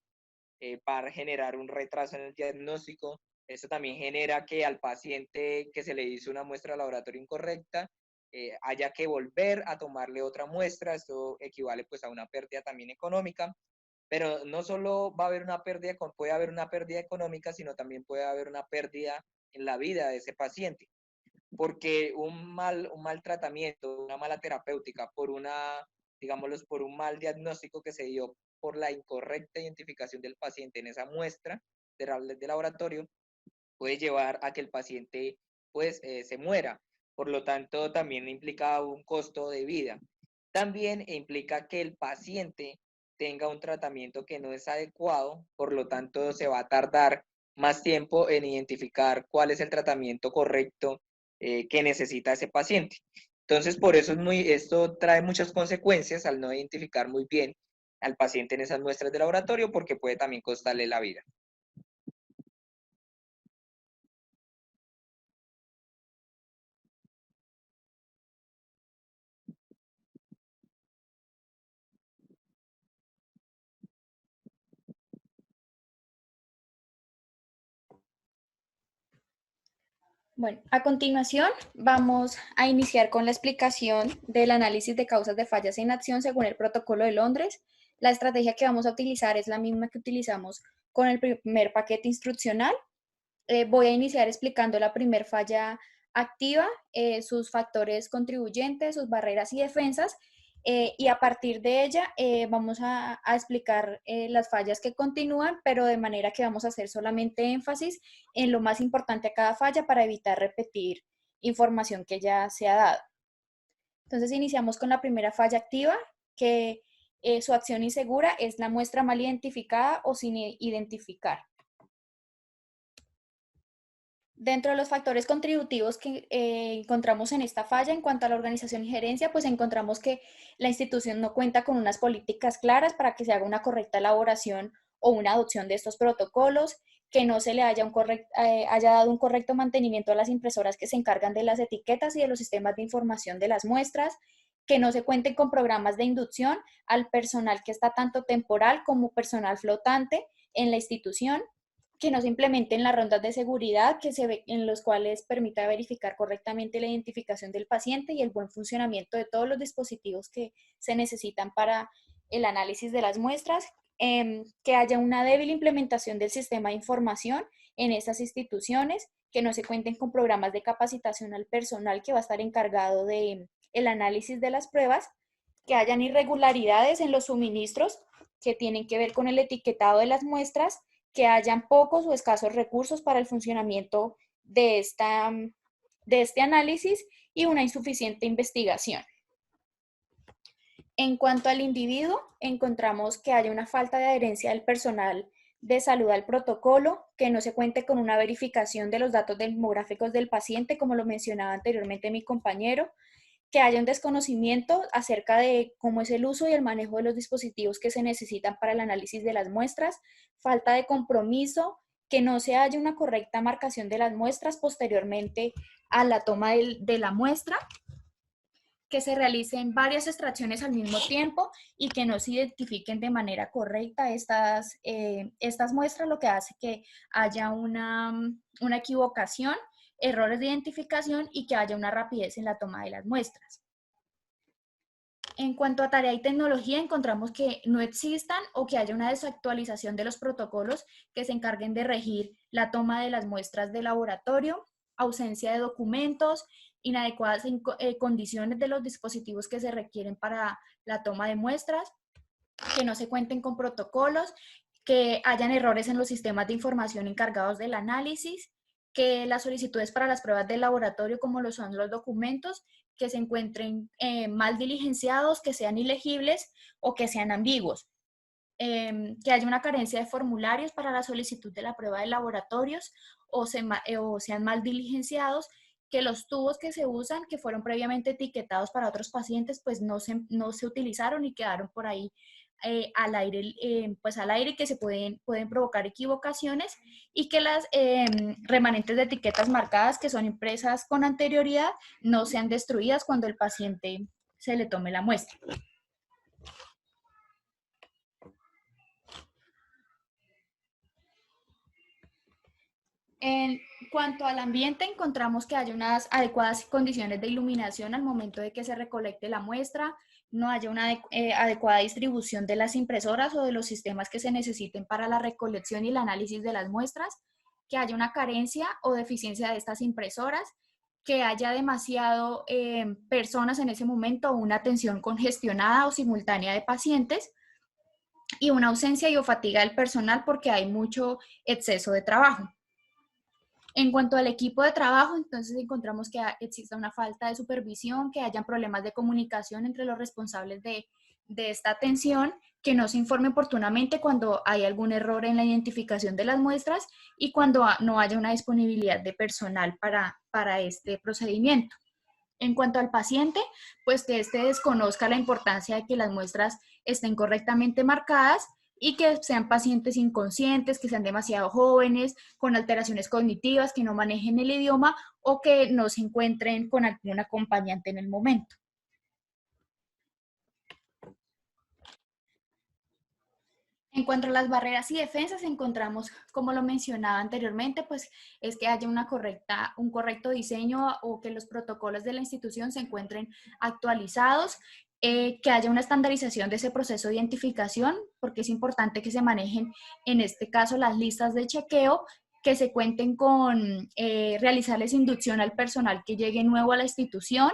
para generar un retraso en el diagnóstico. Esto también genera que al paciente que se le hizo una muestra de laboratorio incorrecta, haya que volver a tomarle otra muestra. Esto equivale pues a una pérdida también económica. Pero no solo va a haber una pérdida, puede haber una pérdida económica, sino también puede haber una pérdida en la vida de ese paciente, porque un mal tratamiento, una mala terapéutica, digámoslo, por un mal diagnóstico que se dio por la incorrecta identificación del paciente en esa muestra de laboratorio, puede llevar a que el paciente pues se muera. Por lo tanto, también implica un costo de vida. También implica que el paciente tenga un tratamiento que no es adecuado, por lo tanto se va a tardar más tiempo en identificar cuál es el tratamiento correcto que necesita ese paciente. Entonces, por eso esto trae muchas consecuencias al no identificar muy bien al paciente en esas muestras de laboratorio, porque puede también costarle la vida. Bueno, a continuación vamos a iniciar con la explicación del análisis de causas de fallas en acción según el Protocolo de Londres. La estrategia que vamos a utilizar es la misma que utilizamos con el primer paquete instruccional. Voy a iniciar explicando la primer falla activa, sus factores contribuyentes, sus barreras y defensas, y a partir de ella vamos a explicar las fallas que continúan, pero de manera que vamos a hacer solamente énfasis en lo más importante a cada falla para evitar repetir información que ya se ha dado. Entonces iniciamos con la primera falla activa, que su acción insegura es la muestra mal identificada o sin identificar. Dentro de los factores contributivos que encontramos en esta falla en cuanto a la organización y gerencia, pues encontramos que la institución no cuenta con unas políticas claras para que se haga una correcta elaboración o una adopción de estos protocolos, que no se le haya dado un correcto mantenimiento a las impresoras que se encargan de las etiquetas y de los sistemas de información de las muestras, que no se cuenten con programas de inducción al personal que está tanto temporal como personal flotante en la institución, que no se implementen las rondas de seguridad en los cuales permita verificar correctamente la identificación del paciente y el buen funcionamiento de todos los dispositivos que se necesitan para el análisis de las muestras, que haya una débil implementación del sistema de información en estas instituciones, que no se cuenten con programas de capacitación al personal que va a estar encargado de el análisis de las pruebas, que hayan irregularidades en los suministros que tienen que ver con el etiquetado de las muestras, que hayan pocos o escasos recursos para el funcionamiento de este análisis y una insuficiente investigación. En cuanto al individuo, encontramos que haya una falta de adherencia del personal de salud al protocolo, que no se cuente con una verificación de los datos demográficos del paciente, como lo mencionaba anteriormente mi compañero, que haya un desconocimiento acerca de cómo es el uso y el manejo de los dispositivos que se necesitan para el análisis de las muestras, falta de compromiso, que no se haya una correcta marcación de las muestras posteriormente a la toma de la muestra, que se realicen varias extracciones al mismo tiempo y que no se identifiquen de manera correcta estas muestras, lo que hace que haya una equivocación, errores de identificación y que haya una rapidez en la toma de las muestras. En cuanto a tarea y tecnología, encontramos que no existan o que haya una desactualización de los protocolos que se encarguen de regir la toma de las muestras de laboratorio, ausencia de documentos, inadecuadas condiciones de los dispositivos que se requieren para la toma de muestras, que no se cuenten con protocolos, que hayan errores en los sistemas de información encargados del análisis, que las solicitudes para las pruebas de laboratorio, como lo son los documentos, que se encuentren mal diligenciados, que sean ilegibles o que sean ambiguos. Que haya una carencia de formularios para la solicitud de la prueba de laboratorios o sean mal diligenciados, que los tubos que se usan, que fueron previamente etiquetados para otros pacientes, pues no se utilizaron y quedaron por ahí al aire, que se pueden provocar equivocaciones, y que las remanentes de etiquetas marcadas que son impresas con anterioridad no sean destruidas cuando el paciente se le tome la muestra. En cuanto al ambiente, encontramos que hay unas adecuadas condiciones de iluminación al momento de que se recolecte la muestra, no haya una adecuada distribución de las impresoras o de los sistemas que se necesiten para la recolección y el análisis de las muestras, que haya una carencia o deficiencia de estas impresoras, que haya demasiado personas en ese momento o una atención congestionada o simultánea de pacientes, y una ausencia y o fatiga del personal porque hay mucho exceso de trabajo. En cuanto al equipo de trabajo, entonces encontramos que existe una falta de supervisión, que hayan problemas de comunicación entre los responsables de esta atención, que no se informe oportunamente cuando hay algún error en la identificación de las muestras y cuando no haya una disponibilidad de personal para este procedimiento. En cuanto al paciente, pues que éste desconozca la importancia de que las muestras estén correctamente marcadas y que sean pacientes inconscientes, que sean demasiado jóvenes, con alteraciones cognitivas, que no manejen el idioma o que no se encuentren con algún acompañante en el momento. En cuanto a las barreras y defensas, encontramos, como lo mencionaba anteriormente, pues es que haya un correcto diseño o que los protocolos de la institución se encuentren actualizados, que haya una estandarización de ese proceso de identificación, porque es importante que se manejen, en este caso, las listas de chequeo, que se cuenten con realizarles inducción al personal que llegue nuevo a la institución,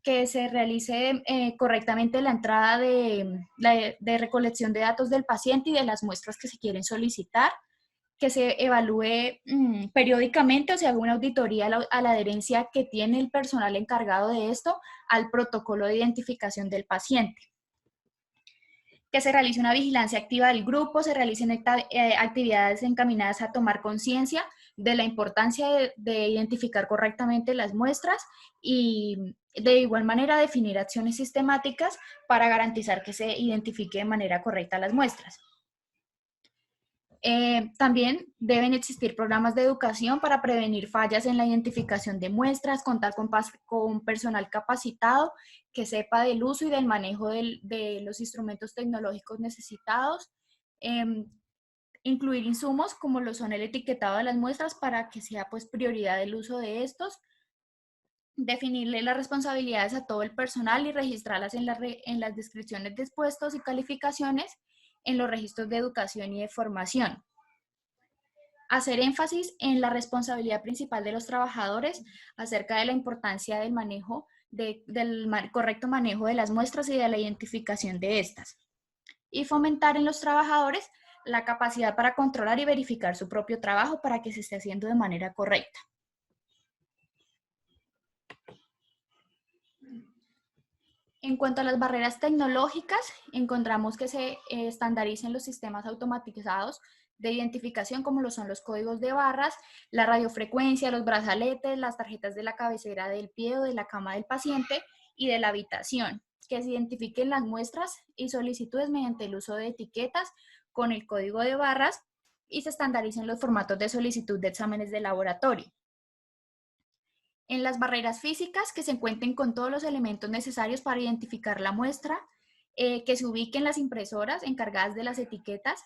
que se realice correctamente la entrada de recolección de datos del paciente y de las muestras que se quieren solicitar, que se evalúe periódicamente o se haga una auditoría a la adherencia que tiene el personal encargado de esto al protocolo de identificación del paciente. Que se realice una vigilancia activa del grupo, se realicen actividades encaminadas a tomar conciencia de la importancia de identificar correctamente las muestras y de igual manera definir acciones sistemáticas para garantizar que se identifique de manera correcta las muestras. También deben existir programas de educación para prevenir fallas en la identificación de muestras, contar con personal capacitado que sepa del uso y del manejo de los instrumentos tecnológicos necesitados, incluir insumos como lo son el etiquetado de las muestras para que sea pues prioridad el uso de estos, definirle las responsabilidades a todo el personal y registrarlas en las descripciones de puestos y calificaciones en los registros de educación y de formación. Hacer énfasis en la responsabilidad principal de los trabajadores acerca de la importancia del manejo, correcto manejo de las muestras y de la identificación de estas. Y fomentar en los trabajadores la capacidad para controlar y verificar su propio trabajo para que se esté haciendo de manera correcta. En cuanto a las barreras tecnológicas, encontramos que se estandaricen los sistemas automatizados de identificación como lo son los códigos de barras, la radiofrecuencia, los brazaletes, las tarjetas de la cabecera del pie o de la cama del paciente y de la habitación, que se identifiquen las muestras y solicitudes mediante el uso de etiquetas con el código de barras y se estandaricen los formatos de solicitud de exámenes de laboratorio. En las barreras físicas, que se cuenten con todos los elementos necesarios para identificar la muestra, que se ubiquen las impresoras encargadas de las etiquetas,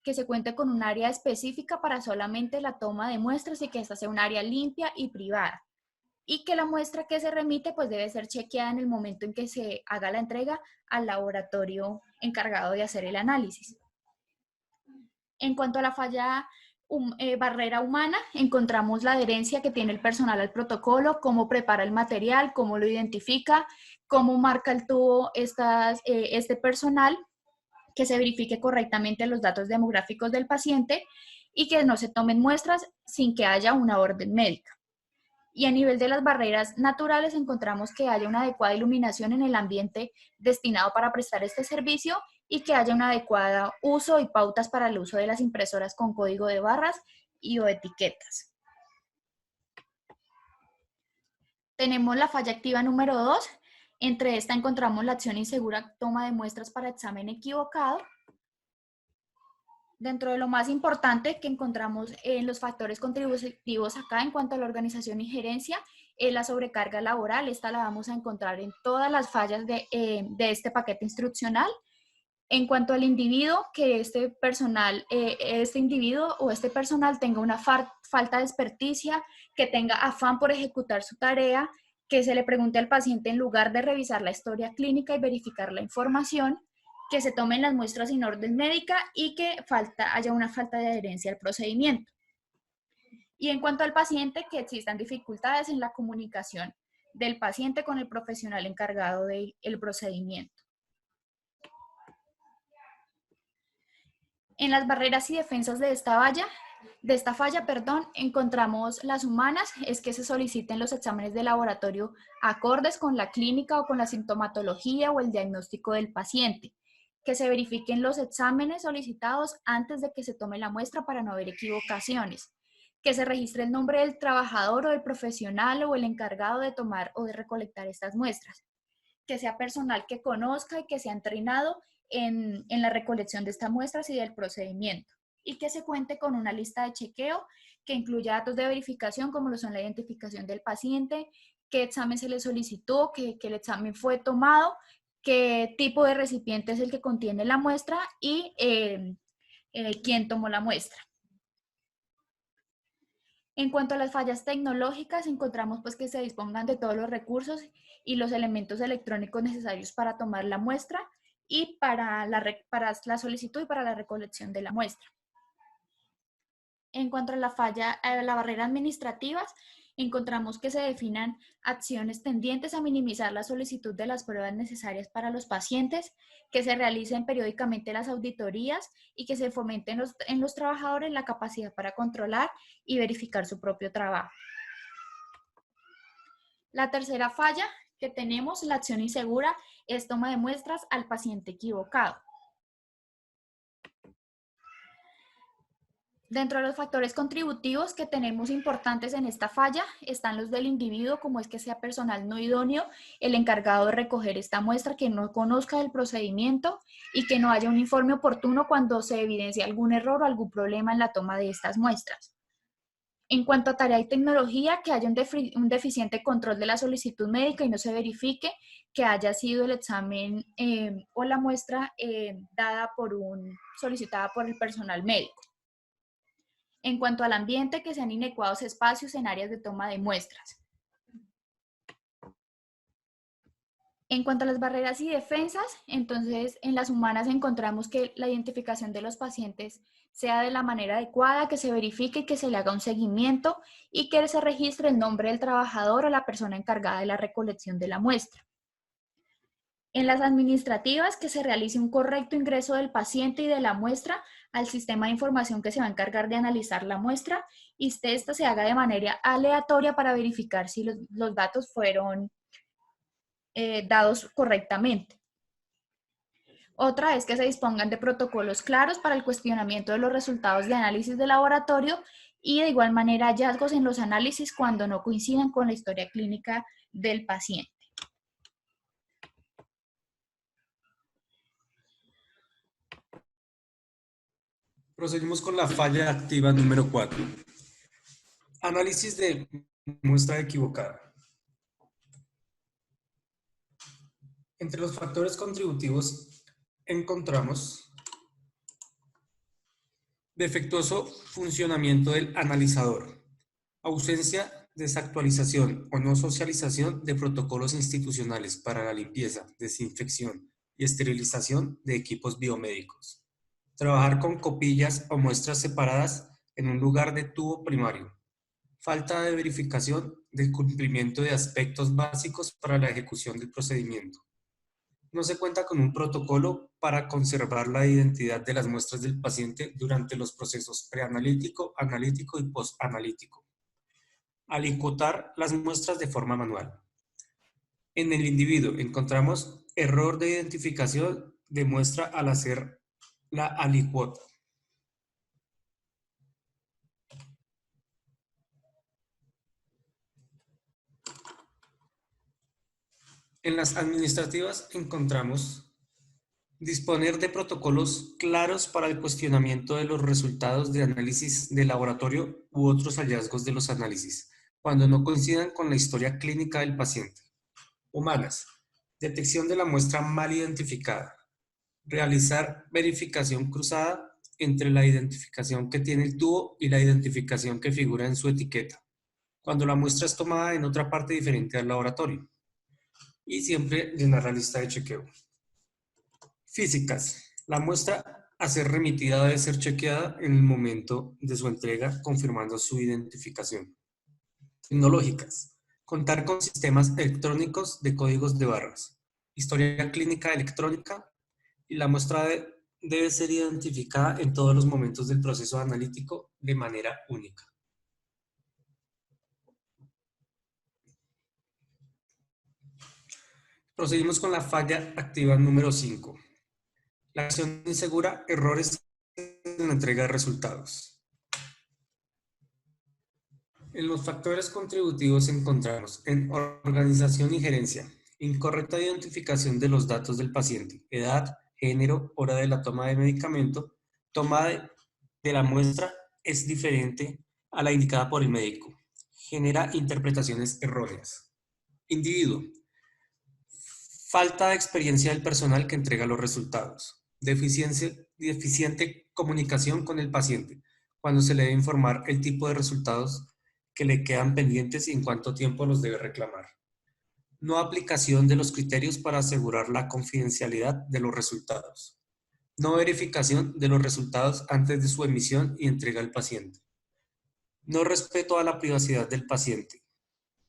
que se cuente con un área específica para solamente la toma de muestras y que esta sea un área limpia y privada. Y que la muestra que se remite pues debe ser chequeada en el momento en que se haga la entrega al laboratorio encargado de hacer el análisis. En cuanto a la falla barrera humana, encontramos la adherencia que tiene el personal al protocolo, cómo prepara el material, cómo lo identifica, cómo marca el tubo este personal, que se verifique correctamente los datos demográficos del paciente y que no se tomen muestras sin que haya una orden médica. Y a nivel de las barreras naturales encontramos que haya una adecuada iluminación en el ambiente destinado para prestar este servicio y que haya un adecuado uso y pautas para el uso de las impresoras con código de barras y o etiquetas. Tenemos la falla activa número 2. Entre esta encontramos la acción insegura toma de muestras para examen equivocado. Dentro de lo más importante que encontramos en los factores contributivos acá en cuanto a la organización y gerencia, es la sobrecarga laboral. Esta la vamos a encontrar en todas las fallas de este paquete instruccional. En cuanto al individuo, que este individuo o este personal tenga una falta de experticia, que tenga afán por ejecutar su tarea, que se le pregunte al paciente en lugar de revisar la historia clínica y verificar la información, que se tomen las muestras sin orden médica y que haya una falta de adherencia al procedimiento. Y en cuanto al paciente, que existan dificultades en la comunicación del paciente con el profesional encargado del procedimiento. En las barreras y defensas de esta falla, encontramos las humanas, es que se soliciten los exámenes de laboratorio acordes con la clínica o con la sintomatología o el diagnóstico del paciente, que se verifiquen los exámenes solicitados antes de que se tome la muestra para no haber equivocaciones, que se registre el nombre del trabajador o del profesional o el encargado de tomar o de recolectar estas muestras, que sea personal que conozca y que sea entrenado en la recolección de estas muestras y del procedimiento, y que se cuente con una lista de chequeo que incluya datos de verificación como lo son la identificación del paciente, qué examen se le solicitó, que el examen fue tomado, qué tipo de recipiente es el que contiene la muestra y quién tomó la muestra. En cuanto a las fallas tecnológicas, encontramos pues que se dispongan de todos los recursos y los elementos electrónicos necesarios para tomar la muestra y para la solicitud y para la recolección de la muestra. En cuanto a la barrera administrativas, encontramos que se definan acciones tendientes a minimizar la solicitud de las pruebas necesarias para los pacientes, que se realicen periódicamente las auditorías y que se fomenten en los trabajadores la capacidad para controlar y verificar su propio trabajo. La tercera falla que tenemos, la acción insegura, es toma de muestras al paciente equivocado. Dentro de los factores contributivos que tenemos importantes en esta falla están los del individuo, como es que sea personal no idóneo, el encargado de recoger esta muestra, que no conozca el procedimiento y que no haya un informe oportuno cuando se evidencia algún error o algún problema en la toma de estas muestras. En cuanto a tarea y tecnología, que haya un deficiente control de la solicitud médica y no se verifique que haya sido el examen o la muestra solicitada por el personal médico. En cuanto al ambiente, que sean inadecuados espacios en áreas de toma de muestras. En cuanto a las barreras y defensas, entonces en las humanas encontramos que la identificación de los pacientes sea de la manera adecuada, que se verifique y que se le haga un seguimiento y que se registre el nombre del trabajador o la persona encargada de la recolección de la muestra. En las administrativas, que se realice un correcto ingreso del paciente y de la muestra al sistema de información que se va a encargar de analizar la muestra y esta se haga de manera aleatoria para verificar si los datos fueron dados correctamente. Otra es que se dispongan de protocolos claros para el cuestionamiento de los resultados de análisis de laboratorio y de igual manera hallazgos en los análisis cuando no coincidan con la historia clínica del paciente. Proseguimos con la falla activa número 4. Análisis de muestra equivocada. Entre los factores contributivos encontramos defectuoso funcionamiento del analizador, ausencia, desactualización o no socialización de protocolos institucionales para la limpieza, desinfección y esterilización de equipos biomédicos. Trabajar con copillas o muestras separadas en un lugar de tubo primario. Falta de verificación del cumplimiento de aspectos básicos para la ejecución del procedimiento. No se cuenta con un protocolo para conservar la identidad de las muestras del paciente durante los procesos preanalítico, analítico y postanalítico. Alicuotar las muestras de forma manual. En el individuo encontramos error de identificación de muestra al hacer la alicuota. En las administrativas encontramos disponer de protocolos claros para el cuestionamiento de los resultados de análisis de laboratorio u otros hallazgos de los análisis, cuando no coincidan con la historia clínica del paciente. Humanas. Detección de la muestra mal identificada. Realizar verificación cruzada entre la identificación que tiene el tubo y la identificación que figura en su etiqueta, cuando la muestra es tomada en otra parte diferente al laboratorio. Y siempre llenar la lista de chequeo. Físicas. La muestra a ser remitida debe ser chequeada en el momento de su entrega, confirmando su identificación. Tecnológicas. Contar con sistemas electrónicos de códigos de barras. Historia clínica electrónica. Y la muestra debe ser identificada en todos los momentos del proceso analítico de manera única. Proseguimos con la falla activa número 5. La acción insegura, errores en la entrega de resultados. En los factores contributivos encontramos en organización y gerencia, incorrecta identificación de los datos del paciente, edad, género, hora de la toma de medicamento, toma de la muestra es diferente a la indicada por el médico, genera interpretaciones erróneas. Individuo. Falta de experiencia del personal que entrega los resultados. Deficiente comunicación con el paciente, cuando se le debe informar el tipo de resultados que le quedan pendientes y en cuánto tiempo los debe reclamar. No aplicación de los criterios para asegurar la confidencialidad de los resultados. No verificación de los resultados antes de su emisión y entrega al paciente. No respeto a la privacidad del paciente.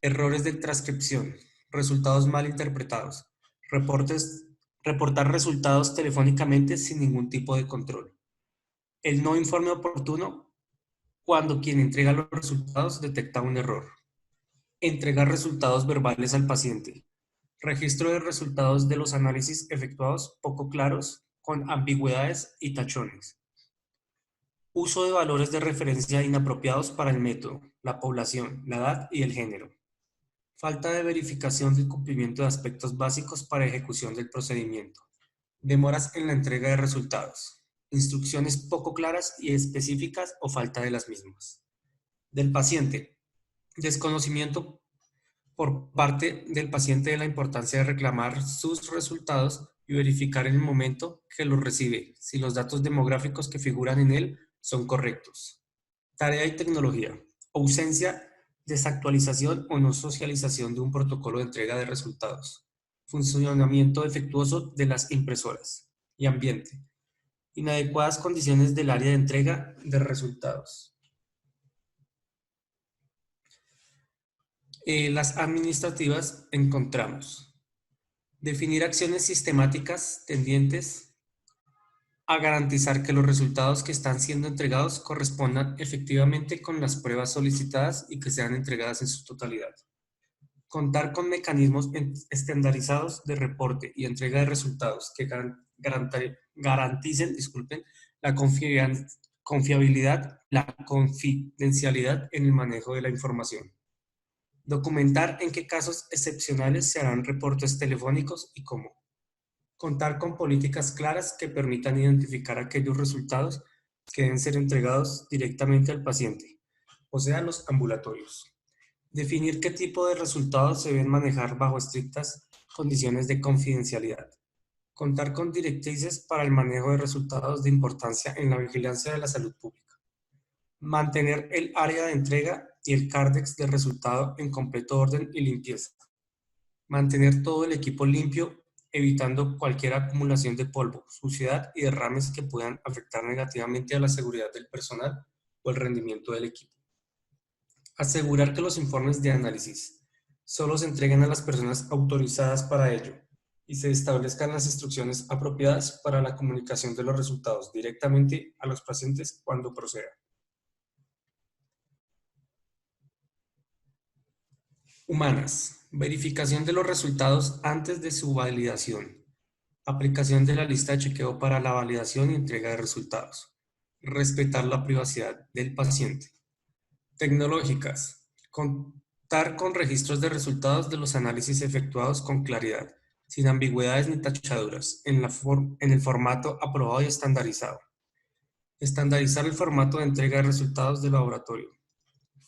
Errores de transcripción. Resultados mal interpretados. Reportar resultados telefónicamente sin ningún tipo de control. El no informe oportuno cuando quien entrega los resultados detecta un error. Entregar resultados verbales al paciente. Registro de resultados de los análisis efectuados poco claros, con ambigüedades y tachones. Uso de valores de referencia inapropiados para el método, la población, la edad y el género. Falta de verificación del cumplimiento de aspectos básicos para ejecución del procedimiento. Demoras en la entrega de resultados. Instrucciones poco claras y específicas o falta de las mismas. Del paciente. Desconocimiento por parte del paciente de la importancia de reclamar sus resultados y verificar en el momento que los recibe si los datos demográficos que figuran en él son correctos. Tarea y tecnología. Ausencia, desactualización o no socialización de un protocolo de entrega de resultados. funcionamiento defectuoso de las impresoras y ambiente, inadecuadas condiciones del área de entrega de resultados. Las administrativas encontramos definir acciones sistemáticas tendientes a garantizar que los resultados que están siendo entregados correspondan efectivamente con las pruebas solicitadas y que sean entregadas en su totalidad. Contar con mecanismos estandarizados de reporte y entrega de resultados que garanticen, la confiabilidad, la confidencialidad en el manejo de la información. Documentar en qué casos excepcionales se harán reportes telefónicos y cómo. Contar con políticas claras que permitan identificar aquellos resultados que deben ser entregados directamente al paciente, o sea, los ambulatorios. Definir qué tipo de resultados se deben manejar bajo estrictas condiciones de confidencialidad. Contar con directrices para el manejo de resultados de importancia en la vigilancia de la salud pública. Mantener el área de entrega y el cárdex de resultado en completo orden y limpieza. Mantener todo el equipo limpio, evitando cualquier acumulación de polvo, suciedad y derrames que puedan afectar negativamente a la seguridad del personal o el rendimiento del equipo. Asegurar que los informes de análisis solo se entreguen a las personas autorizadas para ello y se establezcan las instrucciones apropiadas para la comunicación de los resultados directamente a los pacientes cuando proceda. Humanas. Verificación de los resultados antes de su validación. Aplicación de la lista de chequeo para la validación y entrega de resultados. Respetar la privacidad del paciente. Tecnológicas. Contar con registros de resultados de los análisis efectuados con claridad, sin ambigüedades ni tachaduras, en el formato aprobado y estandarizado. Estandarizar el formato de entrega de resultados del laboratorio.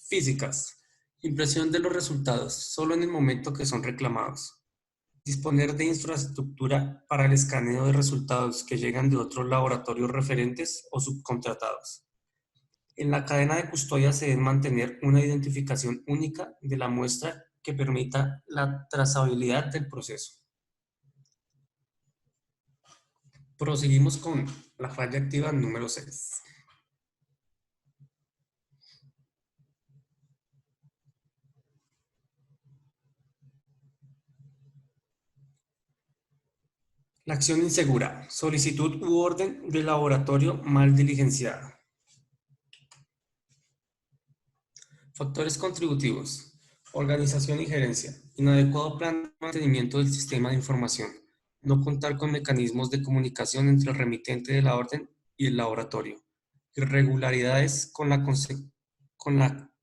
Físicas. Impresión de los resultados solo en el momento que son reclamados. Disponer de infraestructura para el escaneo de resultados que llegan de otros laboratorios referentes o subcontratados. En la cadena de custodia se debe mantener una identificación única de la muestra que permita la trazabilidad del proceso. Proseguimos con la falla activa número 6. La acción insegura. Solicitud u orden de laboratorio mal diligenciada. Factores contributivos. Organización y gerencia. Inadecuado plan de mantenimiento del sistema de información. No contar con mecanismos de comunicación entre el remitente de la orden y el laboratorio. Irregularidades con la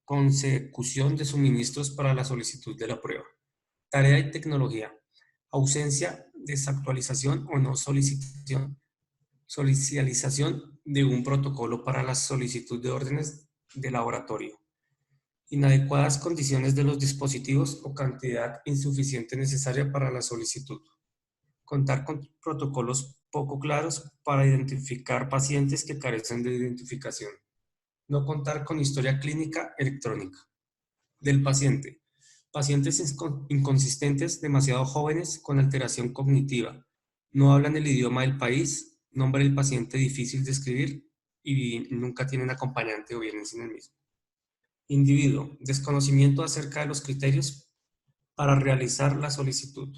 consecución de suministros para la solicitud de la prueba. Tarea y tecnología. Ausencia, desactualización o no socialización de un protocolo para la solicitud de órdenes de laboratorio. Inadecuadas condiciones de los dispositivos o cantidad insuficiente necesaria para la solicitud. Contar con protocolos poco claros para identificar pacientes que carecen de identificación. No contar con historia clínica electrónica. Del paciente. Pacientes inconsistentes, demasiado jóvenes, con alteración cognitiva. No hablan el idioma del país, nombre del paciente difícil de escribir y nunca tienen acompañante o vienen sin el mismo. Individuo. Desconocimiento acerca de los criterios para realizar la solicitud.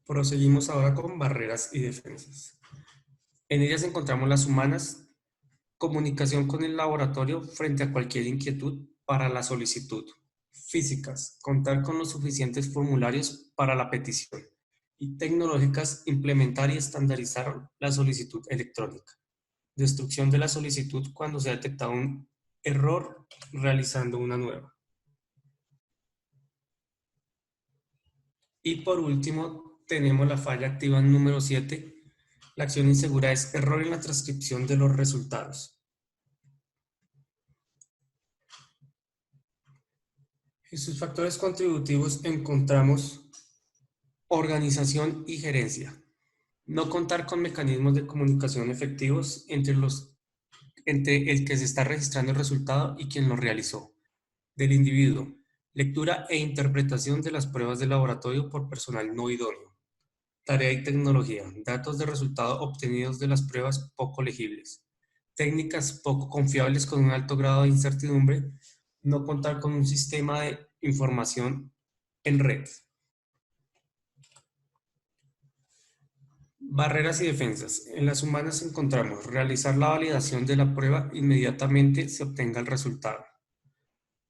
Proseguimos ahora con barreras y defensas. En ellas encontramos las humanas. Comunicación con el laboratorio frente a cualquier inquietud para la solicitud. Físicas. Contar con los suficientes formularios para la petición. Y tecnológicas. Implementar y estandarizar la solicitud electrónica. Destrucción de la solicitud cuando se ha detectado un error realizando una nueva. Y por último, tenemos la falla activa número 7. La acción insegura es error en la transcripción de los resultados. En sus factores contributivos encontramos organización y gerencia. No contar con mecanismos de comunicación efectivos entre el que se está registrando el resultado y quien lo realizó. Del individuo. Lectura e interpretación de las pruebas de laboratorio por personal no idóneo. Tarea y tecnología. Datos de resultado obtenidos de las pruebas poco legibles. Técnicas poco confiables con un alto grado de incertidumbre. No contar con un sistema de información en red. Barreras y defensas. En las humanas encontramos realizar la validación de la prueba inmediatamente se obtenga el resultado.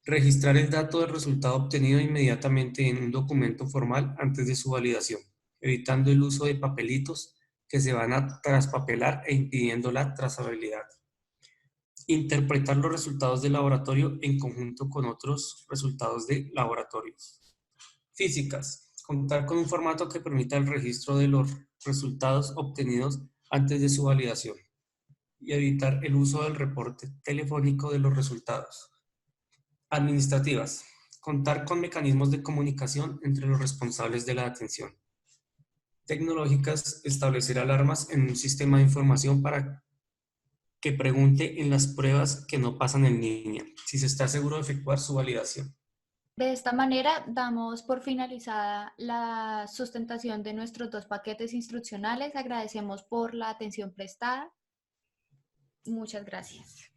Registrar el dato del resultado obtenido inmediatamente en un documento formal antes de su validación, evitando el uso de papelitos que se van a traspapelar e impidiendo la trazabilidad. Interpretar los resultados del laboratorio en conjunto con otros resultados de laboratorios. Físicas. Contar con un formato que permita el registro de los resultados obtenidos antes de su validación y evitar el uso del reporte telefónico de los resultados. Administrativas. Contar con mecanismos de comunicación entre los responsables de la atención. Tecnológicas. Establecer alarmas en un sistema de información para que pregunte en las pruebas que no pasan en línea, si se está seguro de efectuar su validación. De esta manera, damos por finalizada la sustentación de nuestros 2 paquetes instruccionales. Agradecemos por la atención prestada. Muchas gracias.